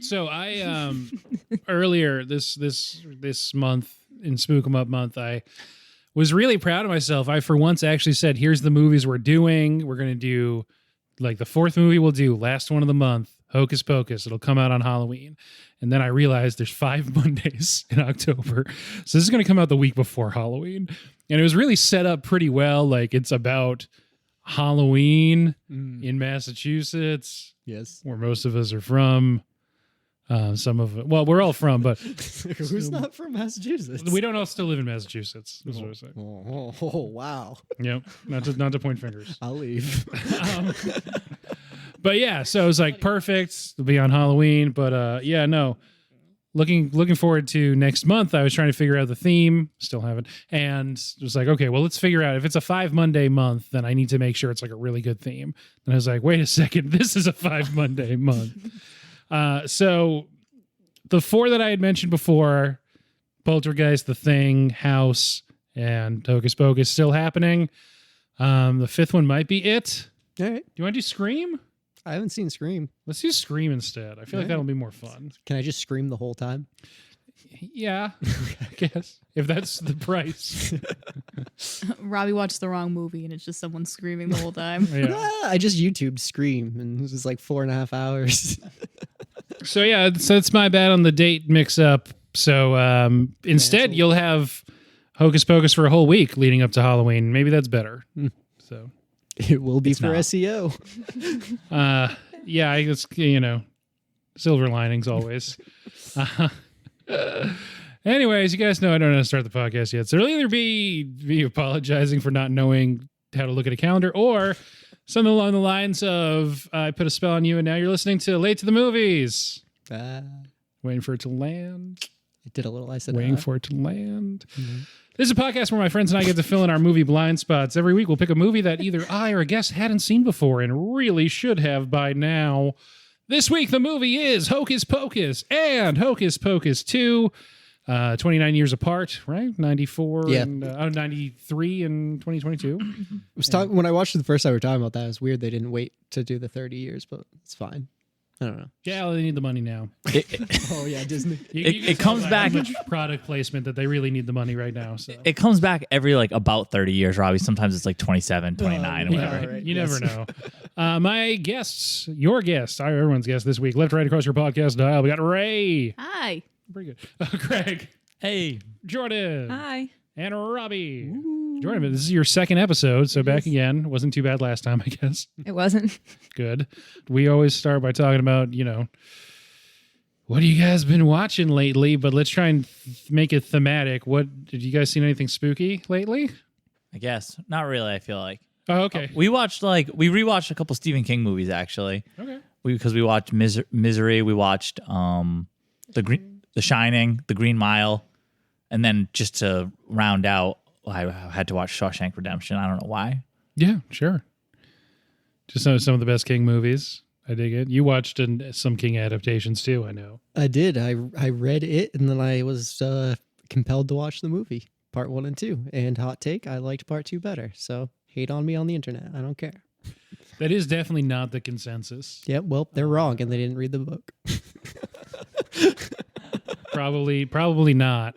So I earlier this month in Spook 'em Up month, I was really proud of myself. I for once actually said, "Here's the movies we're doing. We're going to do like the fourth movie we'll do, last one of the month, Hocus Pocus. It'll come out on Halloween." And then I realized there's 5 Mondays in October, so this is going to come out the week before Halloween. And it was really set up pretty well. Like it's about Halloween in Massachusetts. Yes, where most of us are from. Some of it, well, we're all from, but who's not from Massachusetts? We don't all still live in Massachusetts. That's what I say. Oh, wow. Yep. Not to point fingers. I'll leave. But yeah, so it was like perfect to be on Halloween. But yeah, no. Looking forward to next month. I was trying to figure out the theme, still haven't, and it was like, okay, well, let's figure out if it's a 5 Monday month, then I need to make sure it's like a really good theme. And I was like, wait a second, this is a 5 Monday month. So the 4 that I had mentioned before, Poltergeist, The Thing, House, and Hocus Pocus still happening. The 5th one might be it. All right. Do you want to do Scream? I haven't seen Scream. Let's do Scream instead. I feel like that'll be more fun. Can I just scream the whole time? Yeah, I guess. If that's the price. Robbie watched the wrong movie and it's just someone screaming the whole time. Yeah. I just YouTubed Scream and it was like 4.5 hours. So yeah, so it's my bad on the date mix up. So instead you'll have Hocus Pocus for a whole week leading up to Halloween. Maybe that's better. So it will be for SEO. Yeah, I guess, silver linings always. Anyways, you guys know I don't know how to start the podcast yet. So it'll either be apologizing for not knowing how to look at a calendar or something along the lines of I put a spell on you and now you're listening to Late to the Movies. Waiting for it to land. I did a little. I said waiting for it to land. Mm-hmm. This is a podcast where my friends and I get to fill in our movie blind spots. Every week we'll pick a movie that either I or a guest hadn't seen before and really should have by now. This week the movie is Hocus Pocus and Hocus Pocus 2. 29 years apart, right? 94 and 93 and 2022. When I watched it the first time we were talking about that, it was weird they didn't wait to do the 30 years, but it's fine. I don't know. Yeah, well, they need the money now. Oh yeah, Disney. It comes back much product placement that they really need the money right now. So it comes back every about 30 years, Robbie. Sometimes it's like 27, 29, whatever. Right. You never know. My guests, your guest, everyone's guest this week, left right across your podcast dial. We got Ray. Hi. Pretty good. Greg. Hey. Jordan. Hi. And Robbie. Jordan, this is your second episode, so back again. Wasn't too bad last time, I guess. It wasn't. Good. We always start by talking about, what have you guys been watching lately? But let's try and make it thematic. Did you guys seen anything spooky lately? I guess. Not really, I feel like. Oh, okay. We rewatched a couple Stephen King movies, actually. Okay. Because we watched Misery. We watched The Shining, The Green Mile. And then just to round out, I had to watch Shawshank Redemption. I don't know why. Yeah, sure. Just some of the best King movies. I dig it. You watched some King adaptations too, I know. I did. I read it, and then I was compelled to watch the movie, part 1 and 2. And hot take, I liked part 2 better. So hate on me on the internet. I don't care. That is definitely not the consensus. Yeah, well, they're wrong, and they didn't read the book. Probably not.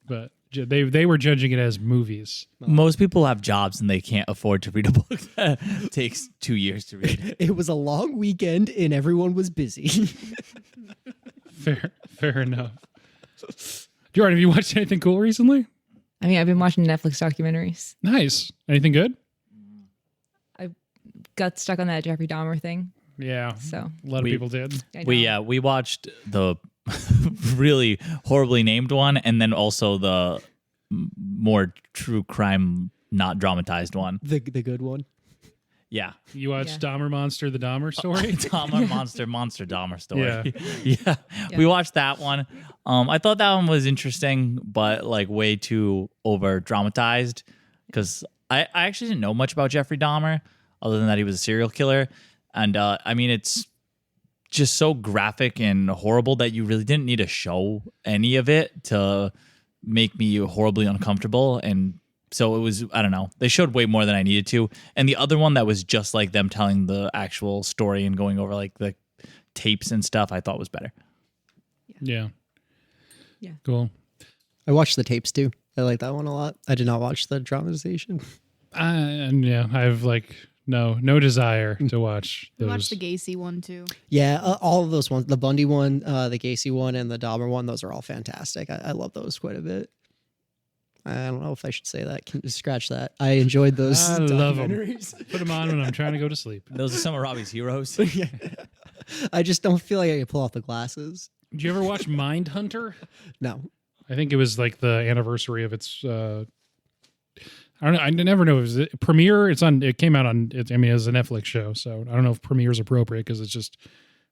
But they were judging it as movies. Most people have jobs and they can't afford to read a book that takes 2 years to read. It was a long weekend and everyone was busy. Fair enough. Jordan, have you watched anything cool recently? I mean, I've been watching Netflix documentaries. Nice. Anything good? I got stuck on that Jeffrey Dahmer thing. Yeah. So a lot of people did. We watched the really horribly named one, and then also the more true crime, not dramatized one. The good one. Yeah. You watched Dahmer Monster, the Dahmer story? Dahmer Monster Dahmer story. Yeah. We watched that one. I thought that one was interesting, but way too over dramatized, because I actually didn't know much about Jeffrey Dahmer other than that he was a serial killer. And it's just so graphic and horrible that you really didn't need to show any of it to make me horribly uncomfortable. And so it was, I don't know, they showed way more than I needed to. And the other one that was just like them telling the actual story and going over the tapes and stuff, I thought was better. Yeah. Yeah. Cool. I watched the tapes too. I like that one a lot. I did not watch the dramatization. And yeah, I have like no desire to watch We those. watched the Gacy one too. Yeah, all of those ones, the Bundy one, the Gacy one, and the Dahmer one, those are all fantastic. I love those quite a bit. I don't know if I should say that. Can scratch that. I enjoyed those. I love them. documentaries. Put them on when I'm trying to go to sleep. Those are some of Robbie's heroes. Yeah. I just don't feel like I can pull off the glasses. Did you ever watch Mindhunter? No. I think it was like the anniversary of its. I don't know. I never know. Is it Premiere? It's on. It came out on. It was a Netflix show, so I don't know if Premiere is appropriate because it's just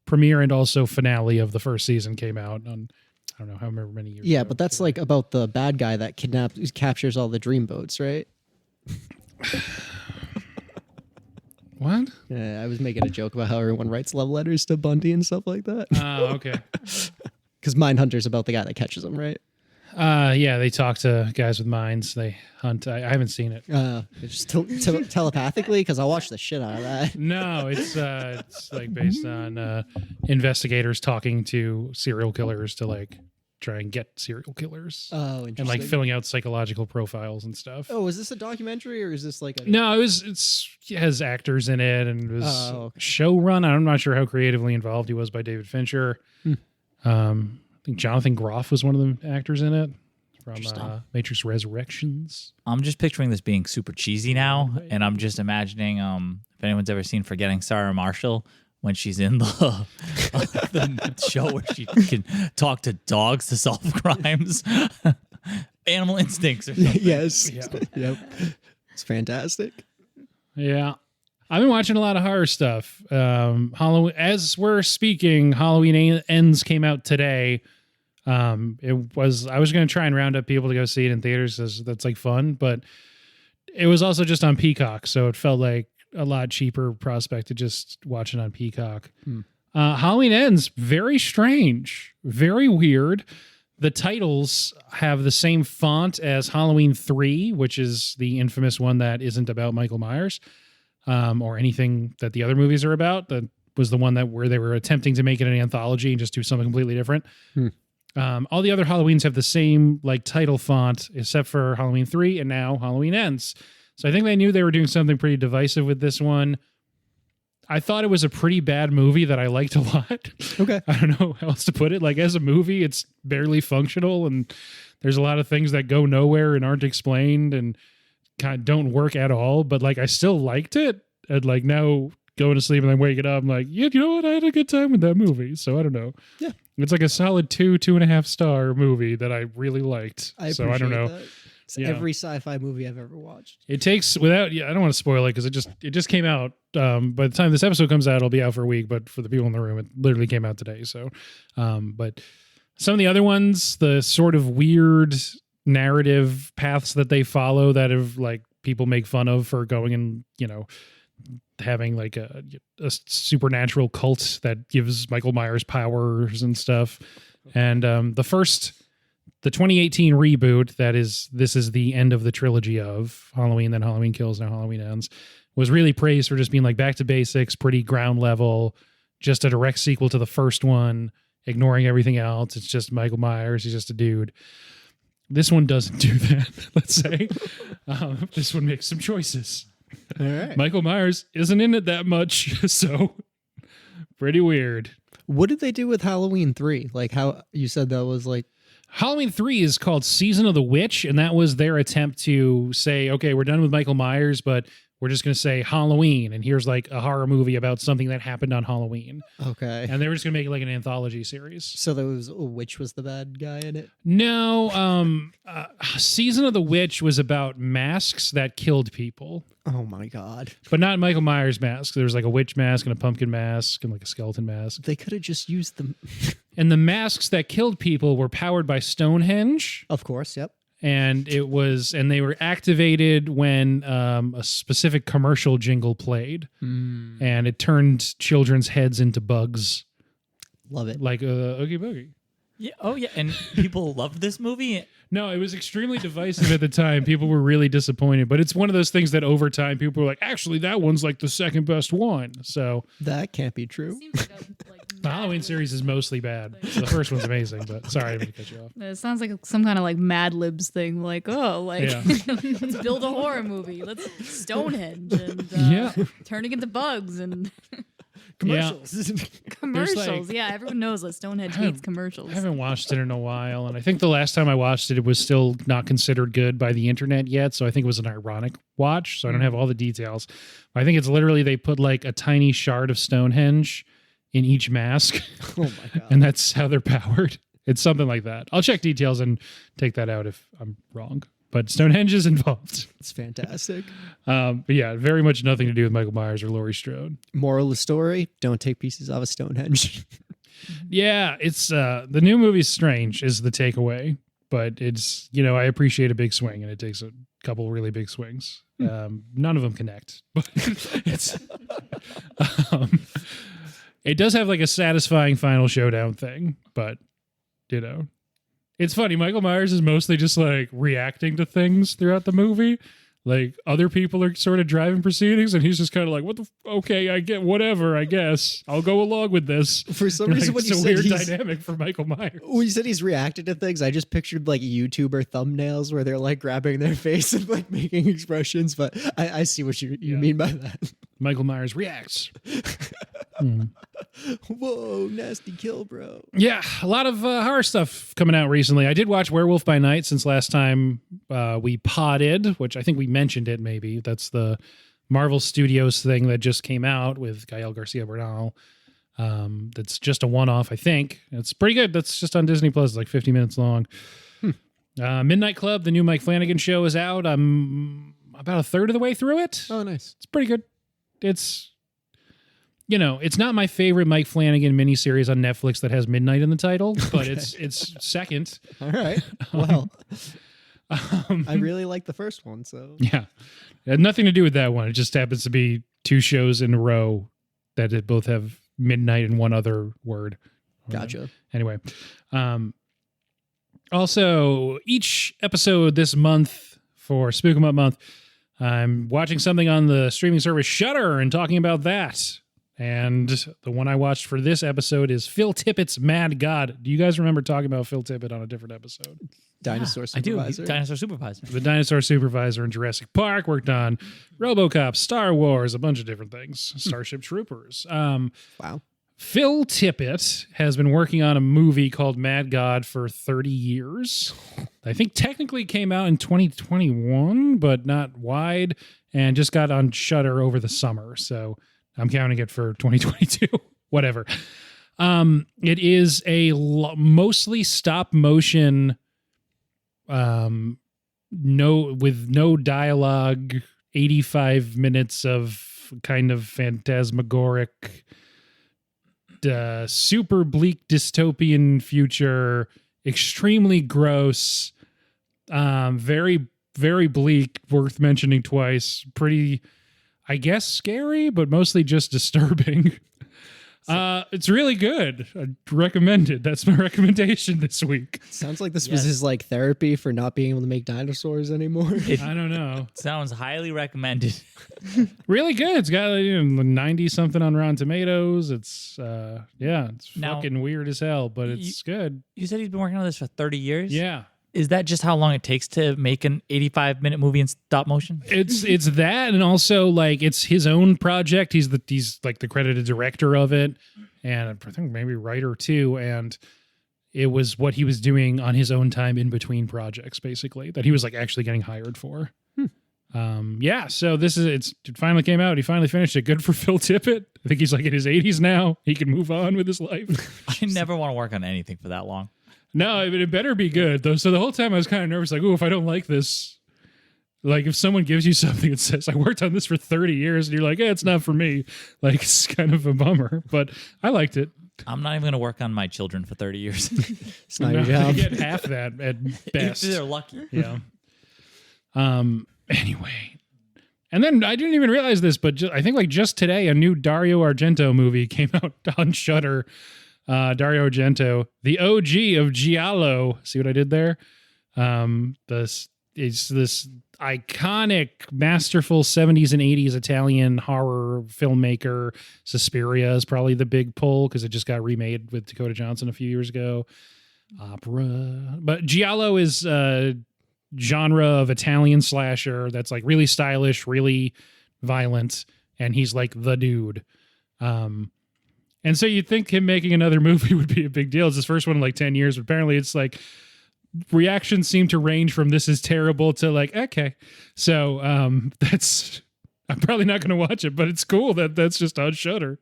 Premiere and also finale of the first season came out on. I don't know however many years. Yeah, ago. but that's like about the bad guy that captures all the dreamboats, right? What? Yeah, I was making a joke about how everyone writes love letters to Bundy and stuff like that. Oh, okay. Because Mindhunter's about the guy that catches them, right? Yeah, they talk to guys with minds. They hunt. I haven't seen it. Just telepathically, because I'll watch the shit out of that. No, it's like based on investigators talking to serial killers to like try and get serial killers Oh, interesting. and like filling out psychological profiles and stuff. Oh, is this a documentary or is this like a... No, it has actors in it and it was Oh, okay. show run. I'm not sure how creatively involved he was by David Fincher. I think Jonathan Groff was one of the actors in it from Matrix Resurrections. I'm just picturing this being super cheesy now, and I'm just imagining if anyone's ever seen Forgetting Sarah Marshall when she's in the show where she can talk to dogs to solve crimes. Animal instincts or something. Yes. Yeah. Yep. It's fantastic. Yeah. I've been watching a lot of horror stuff. Halloween, as we're speaking, Halloween Ends came out today. I was going to try and round up people to go see it in theaters because that's like fun, but it was also just on Peacock, so it felt like a lot cheaper prospect to just watch it on Peacock. Halloween Ends, very strange, very weird. The titles have the same font as Halloween 3, which is the infamous one that isn't about Michael Myers. Or anything that the other movies are about. That was the one where they were attempting to make it an anthology and just do something completely different. All the other Halloweens have the same like title font, except for Halloween 3 and now Halloween Ends. So I think they knew they were doing something pretty divisive with this one. I thought it was a pretty bad movie that I liked a lot. Okay. I don't know how else to put it. Like as a movie, it's barely functional and there's a lot of things that go nowhere and aren't explained and kind of don't work at all, but like I still liked it. And like now going to sleep and then waking up, I'm like, yeah, you know what? I had a good time with that movie. So I don't know. Yeah. It's like a solid 2.5 star movie that I really liked. I don't know. That. It's every sci-fi movie I've ever watched. It takes I don't want to spoil it because it just came out. By the time this episode comes out, it'll be out for a week, but for the people in the room, it literally came out today. So, but some of the other ones, the sort of weird narrative paths that they follow that have like people make fun of for going and having like a supernatural cult that gives Michael Myers powers and stuff. And the 2018 reboot this is the end of the trilogy of Halloween, then Halloween Kills, now Halloween Ends, was really praised for just being like back to basics, pretty ground level, just a direct sequel to the first one, ignoring everything else. It's just Michael Myers, he's just a dude. This one doesn't do that, let's say. This one makes some choices. All right. Michael Myers isn't in it that much, so pretty weird. What did they do with Halloween 3? Like how you said that was like... Halloween 3 is called Season of the Witch, and that was their attempt to say, okay, we're done with Michael Myers, but we're just going to say Halloween, and here's like a horror movie about something that happened on Halloween. Okay. And they were just going to make it like an anthology series. So there was a witch was the bad guy in it? No, Season of the Witch was about masks that killed people. Oh my God. But not Michael Myers mask. There was like a witch mask and a pumpkin mask and like a skeleton mask. They could have just used them. And the masks that killed people were powered by Stonehenge. Of course, yep. And they were activated when a specific commercial jingle played, and it turned children's heads into bugs. Love it. Like Oogie Boogie. Yeah. Oh, yeah. And people loved this movie. No, it was extremely divisive at the time. People were really disappointed, but it's one of those things that over time people were like, actually, that one's like the second best one. So That can't be true. Seems like the Halloween series is mostly bad. So the first one's amazing, but sorry, I didn't mean to cut you off. It sounds like some kind of like Mad Libs thing. Like, Yeah. let's build a horror movie. Let's Stonehenge and turning into bugs and Commercials. commercials. Yeah, everyone knows that Stonehenge hates commercials. I haven't watched it in a while, and I think the last time I watched it, it was still not considered good by the internet yet, so I think it was an ironic watch, so I don't have all the details. I think it's literally they put like a tiny shard of Stonehenge in each mask, Oh my god. and that's how they're powered. It's something like that. I'll check details and take that out if I'm wrong. But Stonehenge is involved. It's fantastic. But yeah, very much nothing to do with Michael Myers or Laurie Strode. Moral of the story, don't take pieces out of Stonehenge. Yeah, it's the new movie's strange is the takeaway, but it's, I appreciate a big swing, and it takes a couple really big swings. None of them connect, but it's it does have like a satisfying final showdown thing, but it's funny. Michael Myers is mostly just like reacting to things throughout the movie. Like other people are sort of driving proceedings, and he's just kind of like, okay, I get whatever, I guess. I'll go along with this. For some reason, when it's you a said weird he's dynamic for Michael Myers. when you said he's reacted to things, I just pictured like YouTuber thumbnails where they're like grabbing their face and like making expressions. But I see what you mean by that. Michael Myers reacts. Whoa, nasty kill, bro. Yeah, a lot of horror stuff coming out recently. I did watch Werewolf by Night since last time we podded, which I think we mentioned it maybe. That's the Marvel Studios thing that just came out with Gael Garcia Bernal. That's just a one-off, I think. It's pretty good. That's just on Disney Plus. It's like 50 minutes long. Midnight Club, the new Mike Flanagan show, is out. I'm about a third of the way through it. Oh, nice. It's pretty good. It's not my favorite Mike Flanagan miniseries on Netflix that has midnight in the title, but it's second. All right. Well, I really like the first one, so Yeah. It had nothing to do with that one. It just happens to be two shows in a row that both have midnight and one other word. gotcha. Anyway. Also, each episode this month for Spook 'em Up month, I'm watching something on the streaming service Shudder and talking about that. And the one I watched for this episode is Phil Tippett's Mad God. Do you guys remember talking about Phil Tippett on a different episode? Dinosaur I do. supervisor. Dinosaur Supervisor. The dinosaur supervisor in Jurassic Park, worked on RoboCop, Star Wars, a bunch of different things. Starship Troopers. Wow. Phil Tippett has been working on a movie called Mad God for 30 years. I think technically came out in 2021, but not wide, and just got on Shudder over the summer. So I'm counting it for 2022. Whatever. It is a mostly stop motion, with no dialogue, 85 minutes of kind of phantasmagoric, super bleak dystopian future, extremely gross, very, very bleak, worth mentioning twice. Pretty, I guess, scary, but mostly just disturbing. It's really good. I recommend it. That's my recommendation this week. Sounds like this was his like therapy for not being able to make dinosaurs anymore. I don't know. Sounds highly recommended. Really good. It's got 90 something on Rotten Tomatoes. It's it's Now- fucking weird as hell, but it's good. You said he's been working on this for 30 years? Yeah. Is that just how long it takes to make an 85-minute movie in stop motion? It's that, and also like it's his own project. He's like the credited director of it, and I think maybe writer too. And it was what he was doing on his own time in between projects, basically, that he was like actually getting hired for. So it finally came out. He finally finished it. Good for Phil Tippett. I think he's like in his 80s now. He can move on with his life. I never want to work on anything for that long. No, it better be good though. So the whole time I was kind of nervous, like, oh, if I don't like this, like if someone gives you something and says, I worked on this for 30 years, and you're like, it's not for me. Like, it's kind of a bummer, but I liked it. I'm not even going to work on my children for 30 years. It's not your job. You get half that at best. If they're lucky. Yeah. Anyway. And then I didn't even realize this, but I think like just today, a new Dario Argento movie came out on Shudder. Dario Argento, the OG of Giallo. See what I did there? It's this iconic, masterful 70s and 80s Italian horror filmmaker. Suspiria is probably the big pull because it just got remade with Dakota Johnson a few years ago. Opera. But Giallo is a genre of Italian slasher that's like really stylish, really violent, and he's like the dude. And so you'd think him making another movie would be a big deal. It's his first one in like 10 years, but apparently it's like reactions seem to range from this is terrible to like, okay. So I'm probably not going to watch it, but it's cool that's just on Shudder.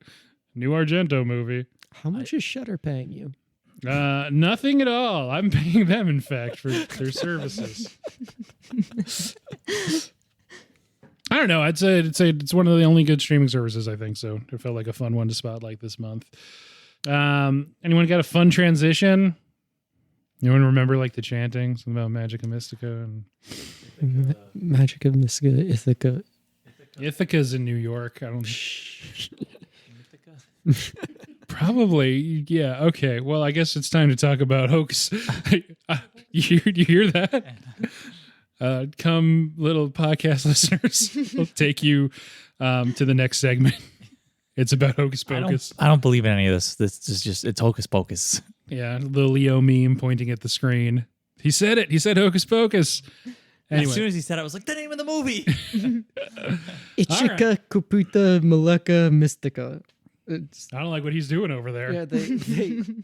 New Argento movie. How much is Shudder paying you? Nothing at all. I'm paying them, in fact, for their services. I don't know. I'd say it's one of the only good streaming services, I think. So it felt like a fun one to spotlight this month. Anyone got a fun transition? Anyone remember like the chanting? Something about Magica Mystica and Magica Mystica, Ithaca. Ithaca's in New York. I don't. Probably, yeah. Okay. Well, I guess it's time to talk about Hocus. You hear that? Come, little podcast listeners. We'll take you to the next segment. It's about Hocus Pocus. I don't believe in any of this. This is just, it's Hocus Pocus. Yeah, the Leo meme pointing at the screen. He said it. He said Hocus Pocus. Anyway. As soon as he said it, I was like, the name of the movie. Ichika Kuputa Maleka Mystica. I don't like what he's doing over there. Yeah, they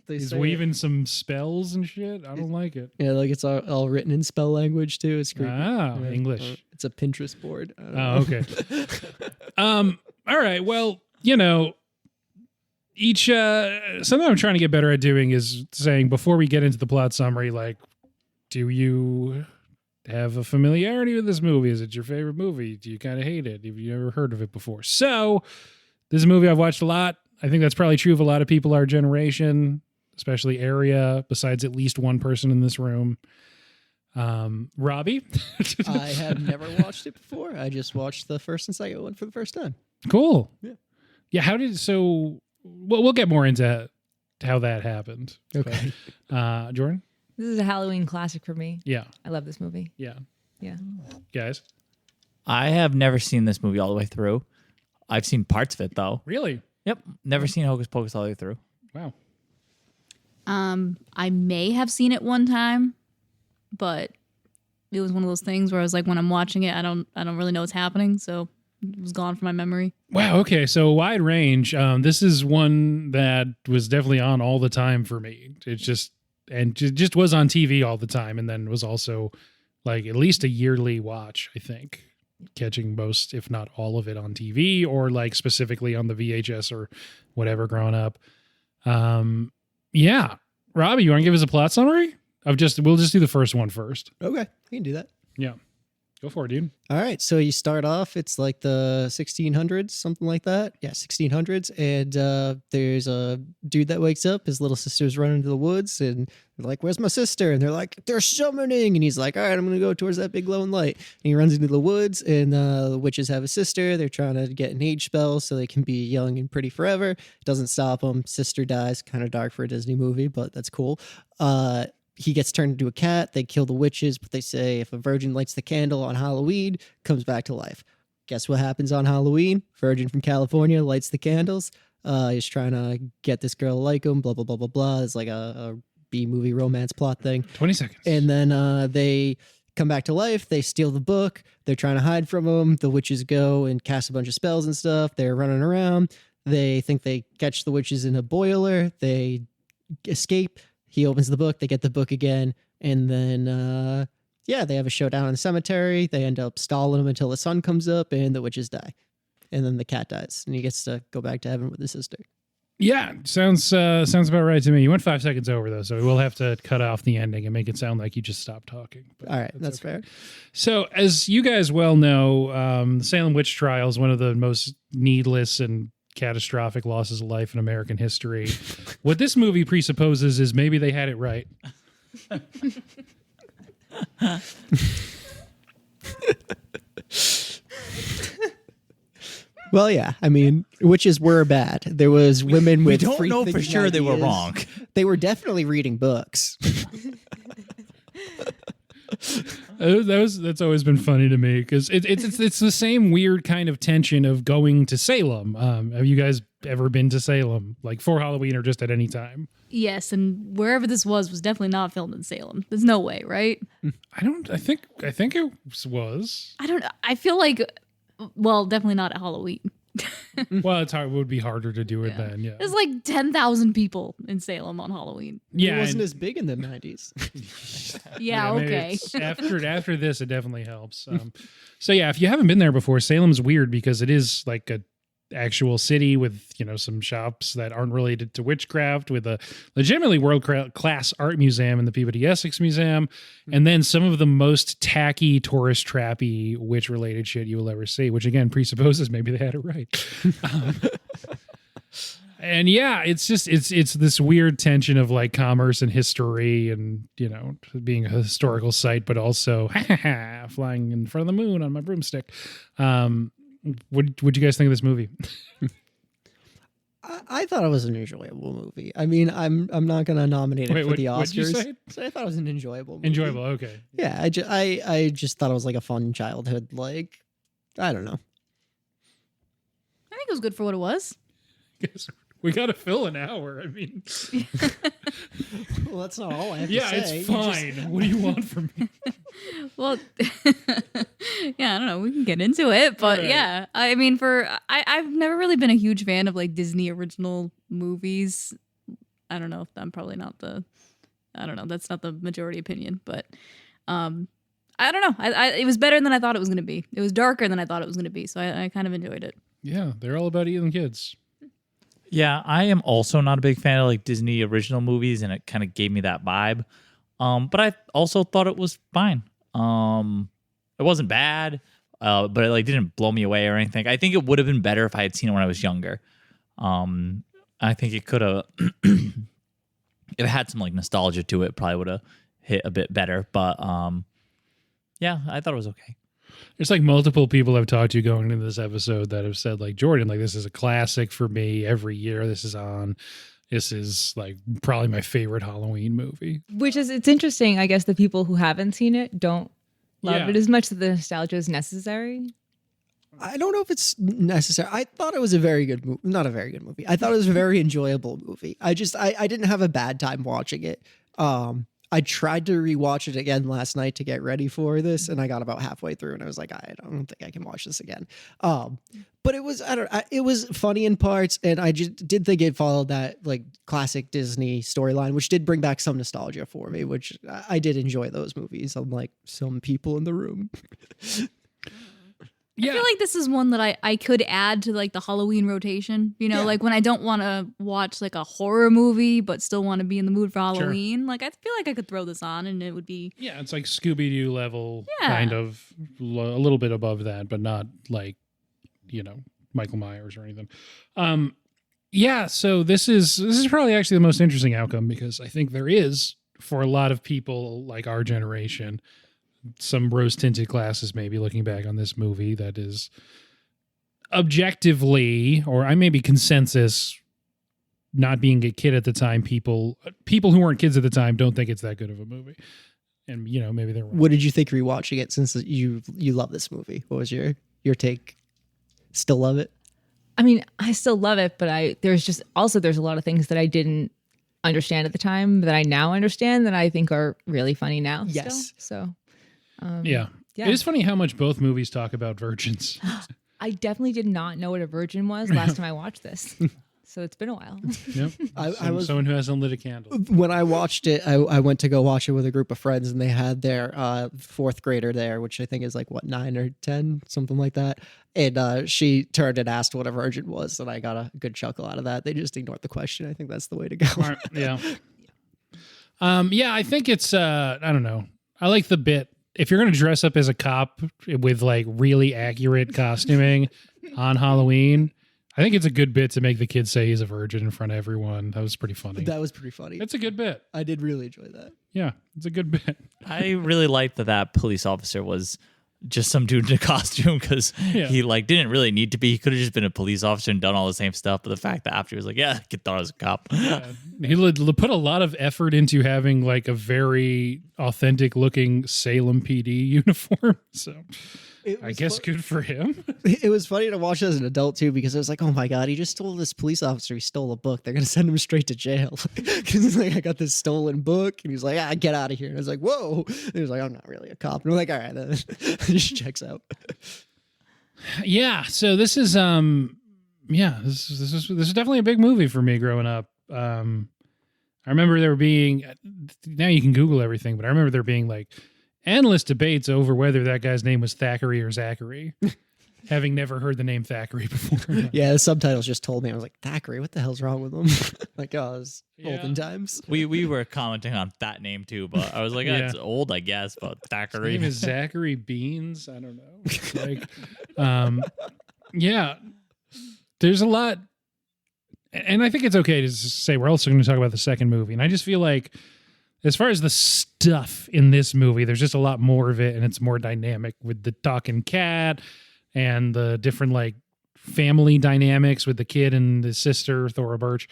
He's weaving some spells and shit. I don't like it. Yeah, like it's all written in spell language too. It's creepy. Ah, English. It's a Pinterest board. I don't know. Okay. All right. Well, each something I'm trying to get better at doing is saying before we get into the plot summary, like, do you have a familiarity with this movie? Is it your favorite movie? Do you kind of hate it? Have you ever heard of it before? So this is a movie I've watched a lot. I think that's probably true of a lot of people our generation, especially area, besides at least one person in this room. Robbie? I have never watched it before. I just watched the first and second one for the first time. Cool. Yeah. Yeah, we'll get more into how that happened. Okay. But, Jordan? This is a Halloween classic for me. Yeah. I love this movie. Yeah. Yeah. Guys? I have never seen this movie all the way through. I've seen parts of it, though. Really? Yep. Never seen Hocus Pocus all the way through. Wow. I may have seen it one time, but it was one of those things where I was like, when I'm watching it, I don't really know what's happening, so it was gone from my memory. Wow. Okay. So wide range. This is one that was definitely on all the time for me. It just was on TV all the time, and then was also like at least a yearly watch, I think. Catching most, if not all of it on TV or like specifically on the VHS or whatever growing up. Yeah. Robbie, you want to give us a plot summary? We'll just do the first one first. Okay, we can do that. Yeah. Go for it, dude. All right, so you start off, it's like the 1600s, something like that. Yeah, 1600s. And there's a dude that wakes up. His little sister's running into the woods, and they're like, where's my sister? And they're like, they're summoning. And he's like, all right, I'm going to go towards that big glowing light. And he runs into the woods, and the witches have a sister. They're trying to get an age spell so they can be young and pretty forever. It doesn't stop them. Sister dies. Kind of dark for a Disney movie, but that's cool. He gets turned into a cat. They kill the witches, but they say if a virgin lights the candle on Halloween, comes back to life. Guess what happens on Halloween? Virgin from California lights the candles. He's trying to get this girl to like him, blah, blah, blah, blah, blah. It's like a B-movie romance plot thing. 20 seconds. And then they come back to life. They steal the book. They're trying to hide from him. The witches go and cast a bunch of spells and stuff. They're running around. They think they catch the witches in a boiler. They escape. He opens the book, they get the book again, and then, they have a showdown in the cemetery. They end up stalling him until the sun comes up, and the witches die. And then the cat dies, and he gets to go back to heaven with his sister. Yeah, sounds about right to me. You went 5 seconds over, though, so we will have to cut off the ending and make it sound like you just stopped talking. But all right, that's okay. fair. So, as you guys well know, the Salem witch trial is one of the most needless and catastrophic losses of life in American history. What this movie presupposes is maybe they had it right. Well, yeah. I mean, witches were bad. There was women We with don't free know for thinking sure they were ideas. wrong. They were definitely reading books. That's always been funny to me because it's the same weird kind of tension of going to Salem. Have you guys ever been to Salem, like for Halloween or just at any time? Yes, and wherever this was definitely not filmed in Salem. There's no way, right? I think it was. I don't know. I feel like, well, definitely not at Halloween. Well, it's hard. It would be harder to do it then. Yeah. There's like 10,000 people in Salem on Halloween. Yeah. It wasn't and- as big in the 90s. Yeah, maybe okay. it's after this, it definitely helps. So yeah, if you haven't been there before, Salem's weird because it is like a actual city with some shops that aren't related to witchcraft, with a legitimately world-class art museum in the Peabody Essex Museum, and then some of the most tacky tourist trappy witch-related shit you will ever see, which again presupposes maybe they had it right. And yeah, it's just it's this weird tension of like commerce and history and being a historical site, but also flying in front of the moon on my broomstick. What you guys think of this movie? I thought it was an enjoyable movie. I mean, I'm not going to nominate it for the Oscars. What'd you say? So I thought it was an enjoyable movie. Enjoyable, okay. Yeah, I just thought it was like a fun childhood, like, I don't know. I think it was good for what it was. Guess we got to fill an hour. I mean, Well, that's not all I have yeah, to say. it's fine. What do you want from me? Well, yeah, I don't know. We can get into it, but Right. yeah, I mean, I've never really been a huge fan of like Disney original movies. I don't know if I'm probably not I don't know. That's not the majority opinion, but I don't know. It was better than I thought it was going to be. It was darker than I thought it was going to be, so I kind of enjoyed it. Yeah, they're all about eating kids. Yeah, I am also not a big fan of like Disney original movies, and it kind of gave me that vibe. But I also thought it was fine. It wasn't bad, but it like didn't blow me away or anything. I think it would have been better if I had seen it when I was younger. I think it could have, if it had some like nostalgia to it, probably would have hit a bit better. But yeah, I thought it was okay. There's like multiple people I've talked to going into this episode that have said like, Jordan, like this is a classic for me. Every year this is on. This is like probably my favorite Halloween movie. Which is, it's interesting. I guess the people who haven't seen it don't love it as much that the nostalgia is necessary. I don't know if it's necessary. I thought it was a very good movie. Not a very good movie. I thought it was a very enjoyable movie. I didn't have a bad time watching it. I tried to rewatch it again last night to get ready for this, and I got about halfway through, and I was like, I don't think I can watch this again. But it was, it was funny in parts, and I just did think it followed that like classic Disney storyline, which did bring back some nostalgia for me, which I did enjoy those movies, unlike some people in the room. Yeah. I feel like this is one that I could add to like the Halloween rotation. Yeah. Like when I don't want to watch like a horror movie but still want to be in the mood for Halloween. Like I feel like I could throw this on and it would be Yeah, it's like Scooby-Doo level, Yeah. kind of a little bit above that, but not like, Michael Myers or anything. Yeah, so this is probably actually the most interesting outcome because I think there is, for a lot of people like our generation, some rose-tinted glasses maybe looking back on this movie that is objectively, or I maybe consensus, not being a kid at the time, people who weren't kids at the time don't think it's that good of a movie. And, maybe they're wrong. What did you think rewatching it since you love this movie? What was your take? Still love it? I mean, I still love it, but there's a lot of things that I didn't understand at the time that I now understand that I think are really funny now. Yes. Still. So Yeah. Yeah. It is funny how much both movies talk about virgins. I definitely did not know what a virgin was last time I watched this. So it's been a while. Yep. I was Someone who hasn't lit a candle. when I watched it. I went to go watch it with a group of friends, and they had their fourth grader there, which I think is like 9 or 10, something like that. And she turned and asked what a virgin was, and I got a good chuckle out of that. They just ignored the question. I think that's the way to go. Smart. Yeah. Yeah, I think it's I don't know. I like the bit. If you're going to dress up as a cop with like really accurate costuming on Halloween, I think it's a good bit to make the kid say he's a virgin in front of everyone. That was pretty funny. That was pretty funny. It's a good bit. I did really enjoy that. Yeah, it's a good bit. I really liked that police officer was just some dude in a costume because he like didn't really need to be. He could have just been a police officer and done all the same stuff. But the fact that after he was like, yeah, I thought I was a cop. Yeah. He put a lot of effort into having like a very authentic looking Salem PD uniform. So I guess good for him. It was funny to watch as an adult too, because I was like, oh my God, he just stole this police officer. He stole a book. They're going to send him straight to jail. Because he's like, I got this stolen book. And he's like, get out of here. And I was like, whoa. And he was like, I'm not really a cop. And I'm like, all right, then. It just checks out. Yeah. So this is, this is definitely a big movie for me growing up. I remember there being, now you can Google everything, but I remember there being like endless debates over whether that guy's name was Thackeray or Zachary, having never heard the name Thackeray before. Yeah, the subtitles just told me. I was like, Thackeray, what the hell's wrong with him? Like, oh, it was olden times. We were commenting on that name too, but I was like, it's old, I guess, but Thackeray. His name is Zachary Beans. I don't know. Like, there's a lot. And I think it's okay to say we're also going to talk about the second movie. And I just feel like as far as the stuff in this movie, there's just a lot more of it, and it's more dynamic with the talking cat and the different like family dynamics with the kid and his sister, Thora Birch,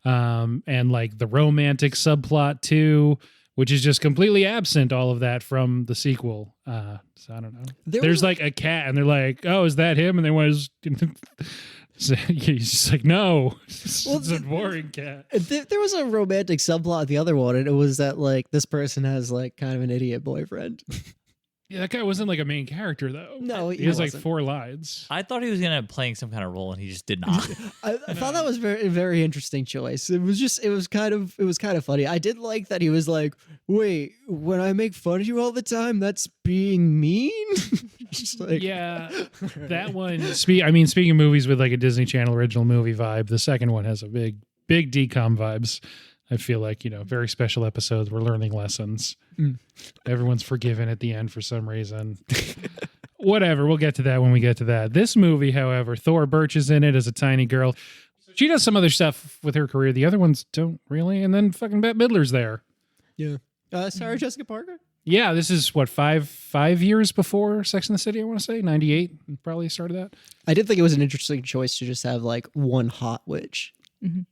and like the romantic subplot too, which is just completely absent, all of that from the sequel. So I don't know. There's like a cat, and they're like, oh, is that him? And they was... So he's just like, no, it's a boring cat. There was a romantic subplot in the other one, and it was that like this person has like kind of an idiot boyfriend. Yeah, that guy wasn't like a main character though. No, he has like 4 lines. I thought he was gonna playing some kind of role, and he just did not. I thought that was very interesting choice. It was kind of funny. I did like that he was like, wait, when I make fun of you all the time, that's being mean. Just like, yeah, that one. Speaking of movies with like a Disney Channel original movie vibe, the second one has a big decom vibes. I feel like, very special episodes. We're learning lessons. Everyone's forgiven at the end for some reason. Whatever. We'll get to that when we get to that. This movie, however, Thora Birch is in it as a tiny girl. She does some other stuff with her career. The other ones don't really. And then fucking Bette Midler's there. Yeah. Sarah Jessica Parker? Yeah, this is what, five years before Sex and the City, I want to say. 98 probably started that. I did think it was an interesting choice to just have like one hot witch. Mm-hmm.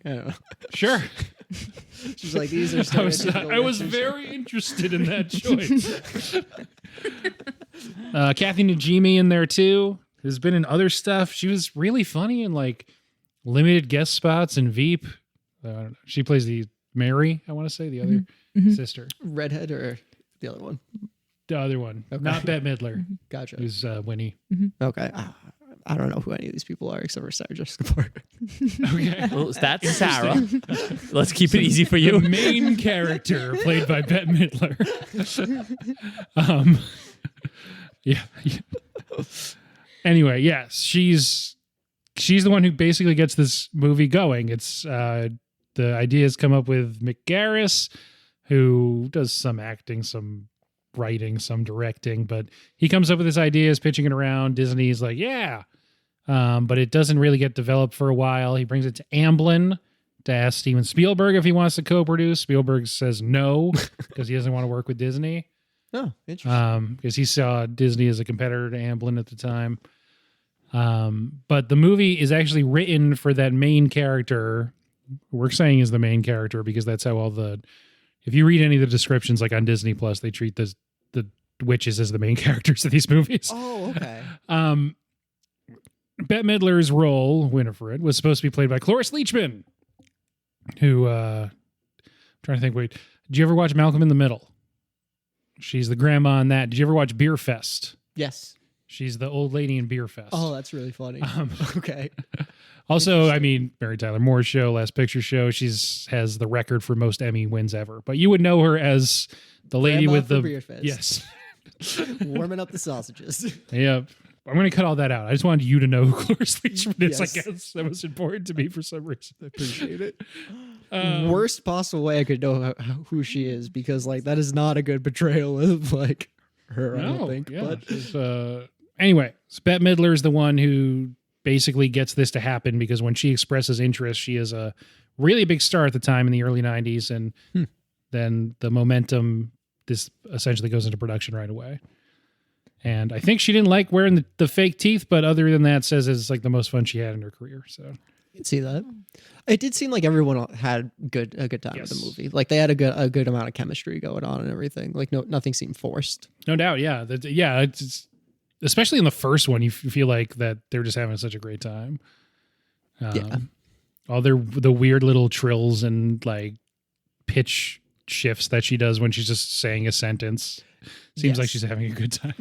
I don't know. Sure. She's like, these are I was very interested in that choice. Kathy Najimy in there too. Has been in other stuff. She was really funny in like limited guest spots in Veep. I don't know. She plays the Mary, I want to say, the other sister. Redhead or the other one? The other one. Okay. Not Bette Midler. Gotcha. Who's Winnie. Okay. I don't know who any of these people are except for Sarah Jessica Parker. Okay. Well, that's Sarah. Let's keep it easy for you. The main character played by Bette Midler. Yeah. Anyway, yes, she's the one who basically gets this movie going. It's the ideas come up with Mick Garris, who does some acting, some writing, some directing, but he comes up with his ideas, pitching it around. Disney's like, yeah. But it doesn't really get developed for a while. He brings it to Amblin to ask Steven Spielberg if he wants to co-produce. Spielberg says no because he doesn't want to work with Disney. Oh, interesting. Because he saw Disney as a competitor to Amblin at the time. But the movie is actually written for that main character. We're saying is the main character because that's how if you read any of the descriptions, like on Disney Plus, they treat the witches as the main characters of these movies. Oh, okay. Bette Midler's role, Winifred, was supposed to be played by Cloris Leachman, who, I'm trying to think, wait, did you ever watch Malcolm in the Middle? She's the grandma in that. Did you ever watch Beer Fest? Yes. She's the old lady in Beer Fest. Oh, that's really funny. Okay. Also, Mary Tyler Moore's show, Last Picture Show, has the record for most Emmy wins ever. But you would know her as the lady Grandma with the Beer Fest. Yes. Warming up the sausages. Yep. I'm going to cut all that out. I just wanted you to know who Cloris Leachman is. Yes. I guess that was important to me for some reason. I appreciate it. Worst possible way I could know who she is, because like that is not a good portrayal of like her. I don't think. Yeah. But Anyway, so Bette Midler is the one who basically gets this to happen because when she expresses interest, she is a really big star at the time in the early 90s. And then the momentum, this essentially goes into production right away. And I think she didn't like wearing the fake teeth, but other than that, says it's like the most fun she had in her career. So I can see that. It did seem like everyone had a good time with the movie. Like they had a good amount of chemistry going on and everything. Like nothing seemed forced. No doubt, yeah, it's especially in the first one, you feel like that they're just having such a great time. All the weird little trills and like pitch shifts that she does when she's just saying a sentence. Seems like she's having a good time.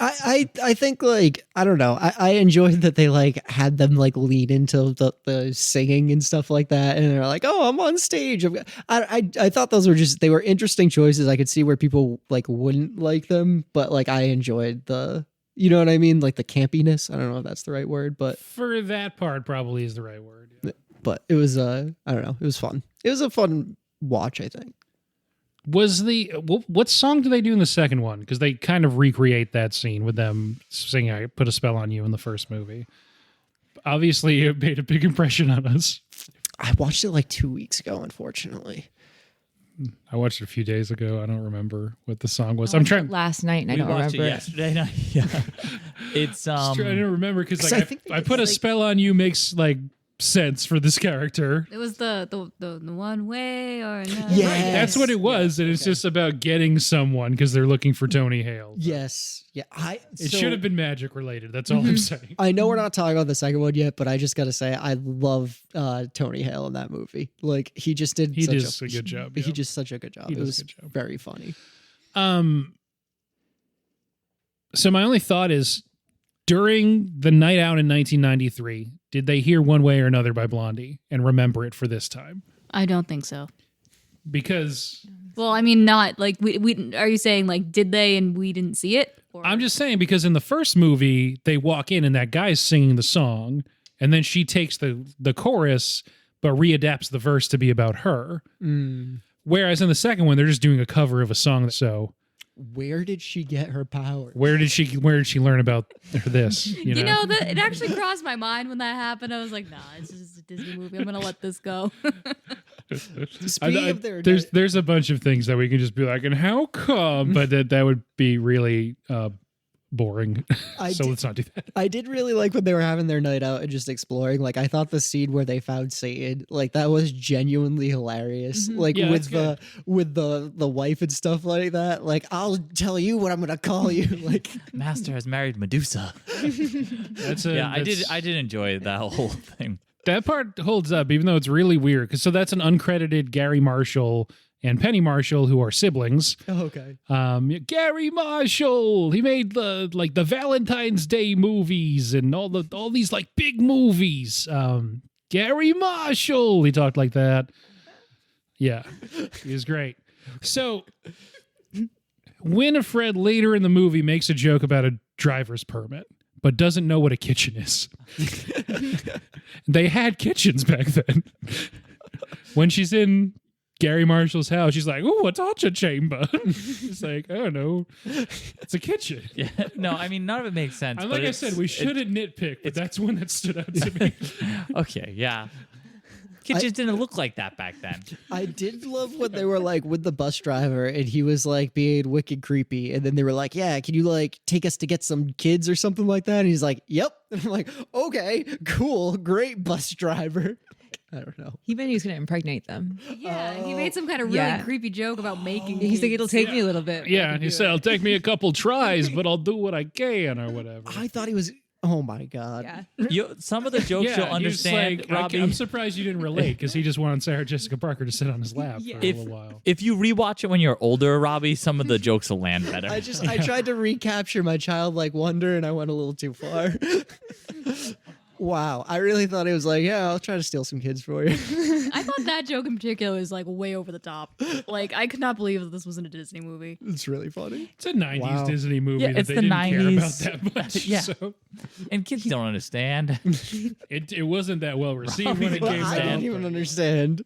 I think like I don't know. I enjoyed that they like had them like lean into the singing and stuff like that, and they're like, "Oh, I'm on stage." I thought those were they were interesting choices. I could see where people like wouldn't like them, but like I enjoyed you know what I mean, like the campiness. I don't know if that's the right word, but for that part, probably is the right word. Yeah. But it was I don't know. It was fun. It was a fun watch, I think. Was what song do they do in the second one? Because they kind of recreate that scene with them singing "I Put a Spell on You" in the first movie. Obviously, it made a big impression on us. I watched it like 2 weeks ago, unfortunately. I watched it a few days ago. I don't remember what the song was. I I'm watched trying it last night, and I don't watched remember it yesterday night. Yeah, it's I don't remember because I like think I it's put a like- spell on you makes like sense for this character. It was the one way or another. Yeah. Right, that's what it was, and it's just about getting someone because they're looking for Tony Hale. Yes. Yeah. It should have been magic related. That's all I'm saying. I know we're not talking about the second one yet, but I just got to say I love Tony Hale in that movie. Like he just did. He does a good job. He Yeah. did such a good job. He It does was a good job. very funny. So my only thought is, during the night out in 1993, did they hear "One Way or Another" by Blondie and remember it for this time? I don't think so. Because Well, I mean, not like we. Are you saying like did they and we didn't see it? Or? I'm just saying, because in the first movie, they walk in and that guy's singing the song, and then she takes the chorus, but readapts the verse to be about her. Whereas in the second one, they're just doing a cover of a song. So Where did she get her power? where did she learn about this? You know? It actually crossed my mind when that happened. I was like, nah, it's just a Disney movie. I'm gonna let this go. Speaking of their there's a bunch of things that we can just be like, and how come? But that would be really boring. So let's not do that. I did really like when they were having their night out and just exploring. Like I thought the scene where they found Satan, like that was genuinely hilarious. Like Yeah, with that's the wife and stuff like that. Like I'll tell you what I'm gonna call you. Like Master has married Medusa. I did enjoy that whole thing. That part holds up, even though it's really weird. So that's an uncredited Gary Marshall and Penny Marshall, who are siblings. oh, okay. Gary Marshall, he made the Valentine's Day movies and all these like big movies. Gary Marshall, he talked like that. Yeah, he was great. So Winifred later in the movie makes a joke about a driver's permit, but doesn't know what a kitchen is. They had kitchens back then. When she's in Gary Marshall's house, she's like, "Ooh, a torture chamber." It's like, I don't know, it's a kitchen. Yeah, no, I mean none of it makes sense. And but like I said, we shouldn't nitpick, but that's one that stood out to me. Okay, yeah. Kitchens didn't look like that back then. I did love when they were like with the bus driver and he was like being wicked creepy. And then they were like, yeah, can you like take us to get some kids or something like that? And he's like, yep. And I'm like, okay, cool. Great bus driver. I don't know. He meant he was going to impregnate them. Yeah, he made some kind of really Yeah. creepy joke about making. He's like, kids. it'll take me a little bit. Yeah, and he said, "It'll take me a couple tries, but I'll do what I can," or whatever. I thought he was, oh my God. Yeah. Some of the jokes Yeah, you'll he was understand, like, Robbie. I'm surprised you didn't relate because he just wanted Sarah Jessica Parker to sit on his lap for a If- little while. If you rewatch it when you're older, Robbie, some of the jokes will land better. I tried to recapture my childlike wonder and I went a little too far. Wow. I really thought it was like, yeah, I'll try to steal some kids for you. I thought that joke in particular was like way over the top. Like I could not believe that this wasn't a Disney movie. It's really funny. It's a 90s Wow. Disney movie Yeah, that it's they the didn't care 90s. about that much. Yeah. So And kids don't understand. it wasn't that well received when it Well, came I out. didn't even but- understand.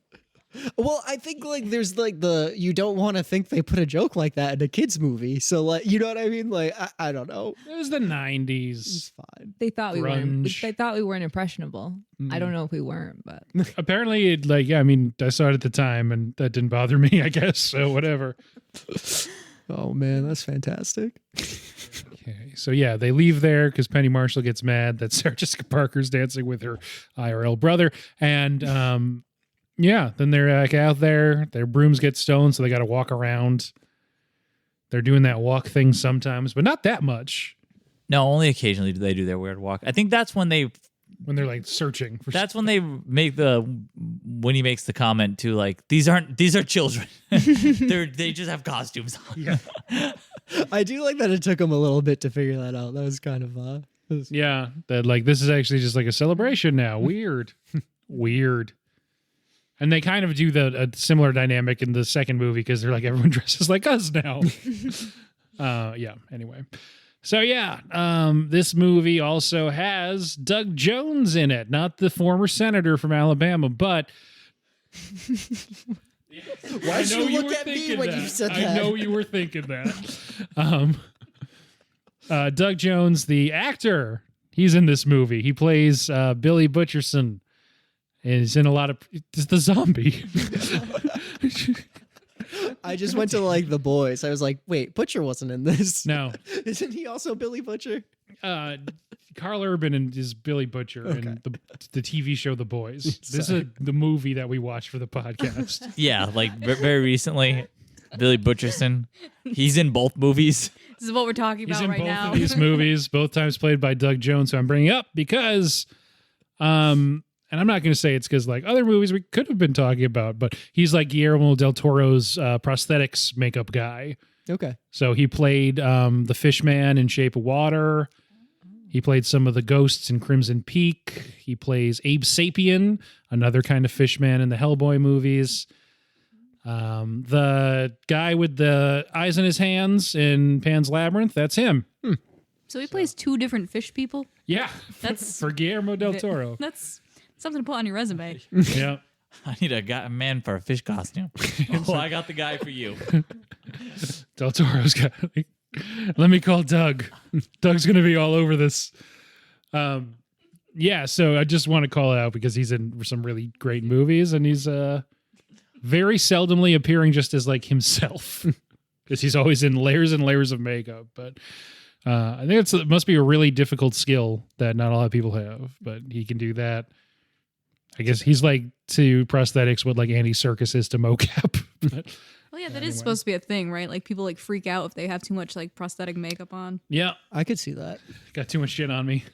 Well, I think like there's like you don't want to think they put a joke like that in a kids movie. So like, you know what I mean? Like, I don't know. It was the 90s. It's fine. They thought we weren't. Grunge. They thought we weren't impressionable. I don't know if we weren't, but Apparently, I saw it at the time and that didn't bother me, I guess. So whatever. Oh man, that's fantastic. Okay, so yeah, they leave there because Penny Marshall gets mad that Sarah Jessica Parker's dancing with her IRL brother, and yeah, then they're like out there. Their brooms get stolen, so they got to walk around. They're doing that walk thing sometimes, but not that much. No, only occasionally do they do their weird walk. I think that's when they're like searching for. That's when they make when he makes the comment to like these are children. They just have costumes on. Yeah. I do like that it took him a little bit to figure that out. That was kind of yeah, that like this is actually just like a celebration now. Weird. Weird. And they kind of do a similar dynamic in the second movie because they're like everyone dresses like us now. Yeah, anyway. So yeah, this movie also has Doug Jones in it, not the former senator from Alabama, but why did you look at me when you said that? I know you were thinking that. Doug Jones, the actor, he's in this movie. He plays Billy Butcherson, and he's in a lot of. It's the zombie. I just went to like The Boys. I was like, wait, Butcher wasn't in this. No. Isn't he also Billy Butcher? Carl Urban is Billy Butcher in the TV show The Boys. This is the movie that we watched for the podcast. Yeah, like very recently, Billy Butcherson. He's in both movies. This is what we're talking about right now. He's in both of these movies, both times played by Doug Jones, who I'm bringing up because and I'm not going to say it's because like other movies we could have been talking about, but he's like Guillermo del Toro's prosthetics makeup guy. Okay. So he played the fish man in Shape of Water. He played some of the ghosts in Crimson Peak. He plays Abe Sapien, another kind of fish man in the Hellboy movies. The guy with the eyes in his hands in Pan's Labyrinth, that's him. So he plays two different fish people? Yeah. That's for Guillermo del Toro. That's something to put on your resume. Yeah. I need a man for a fish costume. Oh, I got the guy for you. Del Toro's got. Let me call Doug. Doug's gonna be all over this. Yeah. So I just want to call it out because he's in some really great movies, and he's very seldomly appearing just as like himself, because he's always in layers and layers of makeup. But I think it must be a really difficult skill that not a lot of people have, but he can do that. I guess he's like to prosthetics what like Andy Serkis is to mocap. Well, yeah, that is supposed to be a thing, right? Like people like freak out if they have too much like prosthetic makeup on. Yeah, I could see that. Got too much shit on me.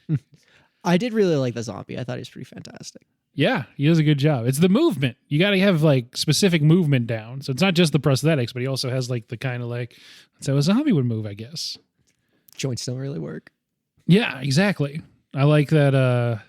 I did really like the zombie. I thought he was pretty fantastic. Yeah, he does a good job. It's the movement. You got to have like specific movement down. So it's not just the prosthetics, but he also has like the kind of like that's how a zombie would move, I guess. Joints don't really work. Yeah, exactly. I like that.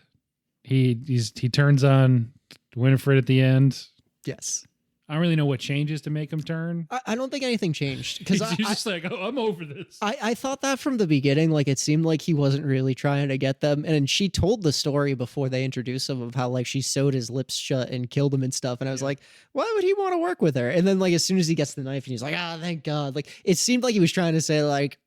He turns on Winifred at the end. Yes. I don't really know what changes to make him turn. I don't think anything changed because He's just like, oh, I'm over this. I thought that from the beginning. Like it seemed like he wasn't really trying to get them. And she told the story before they introduced him of how like she sewed his lips shut and killed him and stuff. And I was like, why would he want to work with her? And then like as soon as he gets the knife and he's like, thank God. Like it seemed like he was trying to say like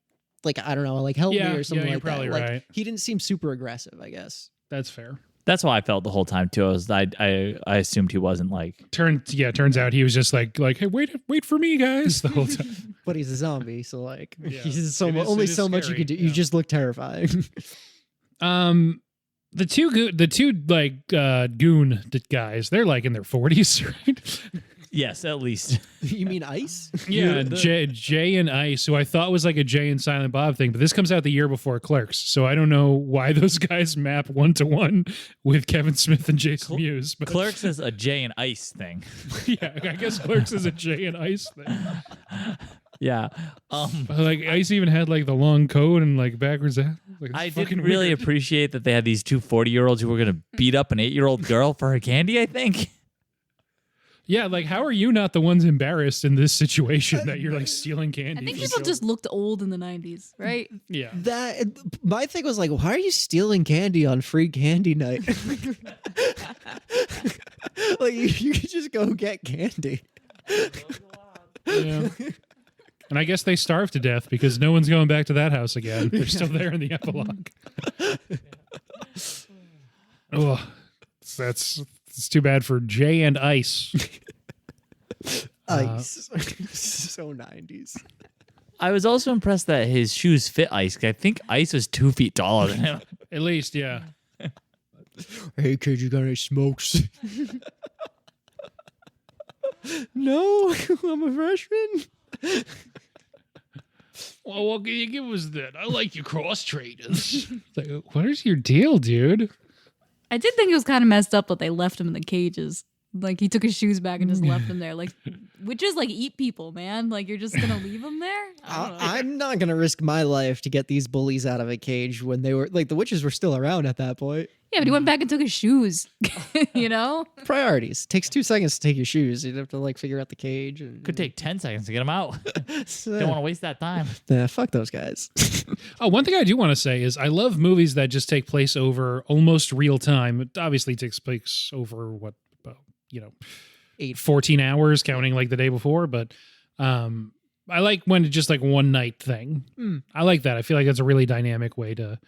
I don't know, like help me or something like that. Probably like right. He didn't seem super aggressive, I guess. That's fair. That's how I felt the whole time too. I assumed he wasn't like turns out he was just like hey, wait for me, guys, the whole time. But he's a zombie, so like he's It is so much you scary, can do. yeah. You just look terrifying. The two goon guys, they're like in their 40s, right? yes, at least. You mean Ice? Yeah, Jay and Ice, who I thought was like a Jay and Silent Bob thing, but this comes out the year before Clerks, so I don't know why those guys map 1-to-1 with Kevin Smith and Jason Mewes. But Clerks is a Jay and Ice thing. yeah, I guess Clerks is a Jay and Ice thing. Yeah. Like Ice even had like the long coat and like backwards hat. Like, I fucking didn't really weird. appreciate that they had these two 40-year-olds who were going to beat up an 8-year-old girl for her candy, I think. Yeah, like how are you not the ones embarrassed in this situation that you're like stealing candy? I think from people children? just looked old in the 90s, right? Yeah. That my thing was like, why are you stealing candy on free candy night? Like you could just go get candy. Yeah. And I guess they starved to death because no one's going back to that house again. They're still there in the epilogue. Oh, it's too bad for Jay and Ice. Ice. So 90s. I was also impressed that his shoes fit Ice. 'Cause I think Ice was 2 feet taller than him. At least, yeah. Hey, kid, you got any smokes? No, I'm a freshman. Well, what can you give us then? I like your cross trainers. Like, what is your deal, dude? I did think it was kind of messed up that they left him in the cages. Like he took his shoes back and just left them there. Like witches like eat people, man. Like you're just gonna leave them there? I'm not gonna risk my life to get these bullies out of a cage when they were like the witches were still around at that point. Yeah, but he went back and took his shoes. You know? Priorities. Takes 2 seconds to take your shoes. You'd have to like figure out the cage. And, Could take 10 seconds to get him out. Don't want to waste that time. Nah, fuck those guys. Oh, one thing I do want to say is I love movies that just take place over almost real time. It obviously takes place over 14 hours, counting like the day before. But I like when it's just like one night thing. I like that. I feel like that's a really dynamic way to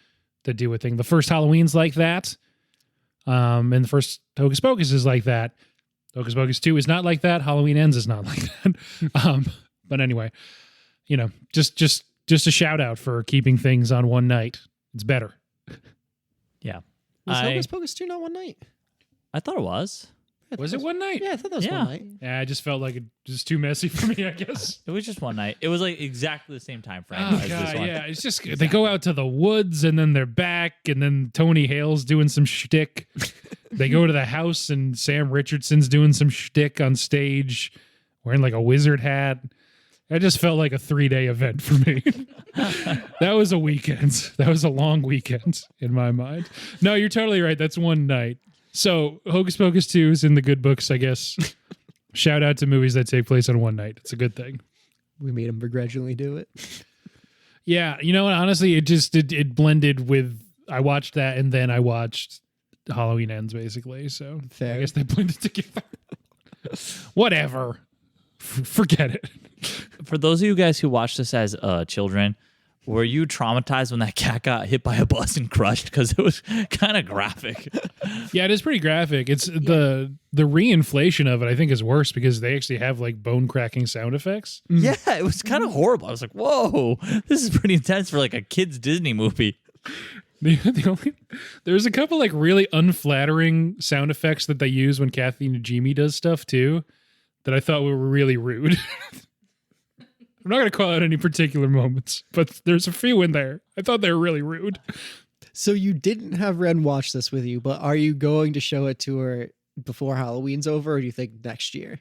do a thing. The first Halloween's like that. And the first Hocus Pocus is like that. Hocus Pocus 2 is not like that. Halloween Ends is not like that. But anyway, just a shout out for keeping things on one night. It's better. Yeah. Was Hocus Pocus 2 not one night? I thought it was. Was it one night? Yeah, I thought that was one night. Yeah, I just felt like it was too messy for me, I guess. It was just one night. It was like exactly the same time frame Oh, as God, this one. yeah. It's just, they go out to the woods and then they're back and then Tony Hale's doing some shtick. They go to the house and Sam Richardson's doing some shtick on stage wearing like a wizard hat. That just felt like a 3-day event for me. That was a weekend. That was a long weekend in my mind. No, you're totally right. That's one night. So Hocus Pocus 2 is in the good books, I guess. Shout out to movies that take place on one night. It's a good thing. We made him begrudgingly do it. Yeah, you know what? Honestly, it blended with. I watched that and then I watched Halloween Ends, basically. So Fair. I guess they blended together. Whatever. Forget it. For those of you guys who watched this as children, were you traumatized when that cat got hit by a bus and crushed? Because it was kind of graphic. Yeah, it is pretty graphic. It's the reinflation of it, I think, is worse because they actually have like bone cracking sound effects. Yeah, it was kind of horrible. I was like, whoa, this is pretty intense for like a kid's Disney movie. There's a couple like really unflattering sound effects that they use when Kathy Najimy does stuff too that I thought were really rude. I'm not going to call out any particular moments, but there's a few in there. I thought they were really rude. So you didn't have Ren watch this with you, but are you going to show it to her before Halloween's over, or do you think next year?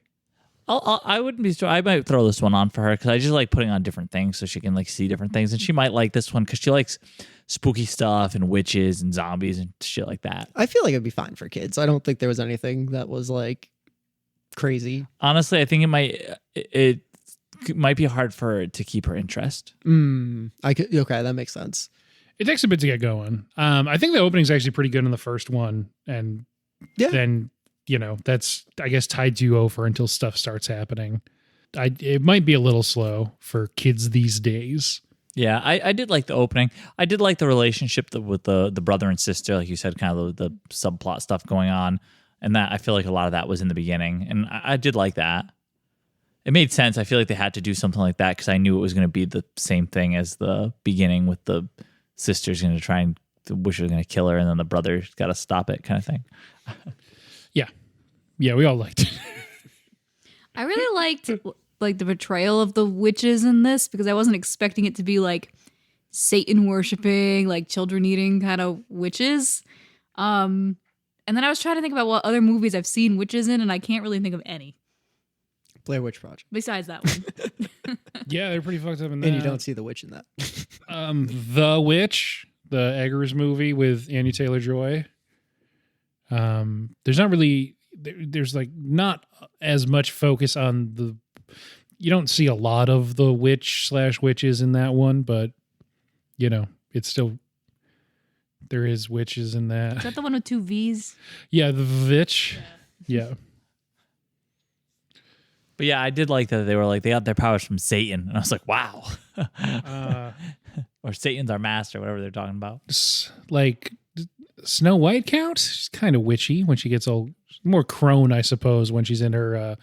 I wouldn't be sure. I might throw this one on for her because I just like putting on different things so she can like see different things, and she might like this one because she likes spooky stuff and witches and zombies and shit like that. I feel like it'd be fine for kids. I don't think there was anything that was like crazy. Honestly, I think it might be hard for her to keep her interest. Okay, that makes sense. It takes a bit to get going. I think the opening's actually pretty good in the first one, and then that's I guess tides you over until stuff starts happening. It might be a little slow for kids these days. Yeah, I did like the opening. I did like the relationship with the brother and sister, like you said, kind of the subplot stuff going on, and that I feel like a lot of that was in the beginning, and I did like that. It made sense. I feel like they had to do something like that because I knew it was going to be the same thing as the beginning with the sister's going to try and the witch was going to kill her, and then the brother's got to stop it, kind of thing. Yeah, we all liked it. I really liked like the portrayal of the witches in this because I wasn't expecting it to be like Satan worshiping, like children eating kind of witches. And then I was trying to think about what other movies I've seen witches in, and I can't really think of any. Blair Witch Project. Besides that one. Yeah, they're pretty fucked up in that. And you don't see the witch in that. The Witch, the Eggers movie with Anya Taylor-Joy. There's not really... There's like not as much focus on the... You don't see a lot of the witch/witches in that one, but, it's still... There is witches in that. Is that the one with 2 V's? Yeah, the Vitch. Yeah. But yeah, I did like that they were like, they got their powers from Satan. And I was like, wow. Or Satan's our master, whatever they're talking about. Like, Snow White count? She's kind of witchy when she gets more crone, I suppose, when she's in her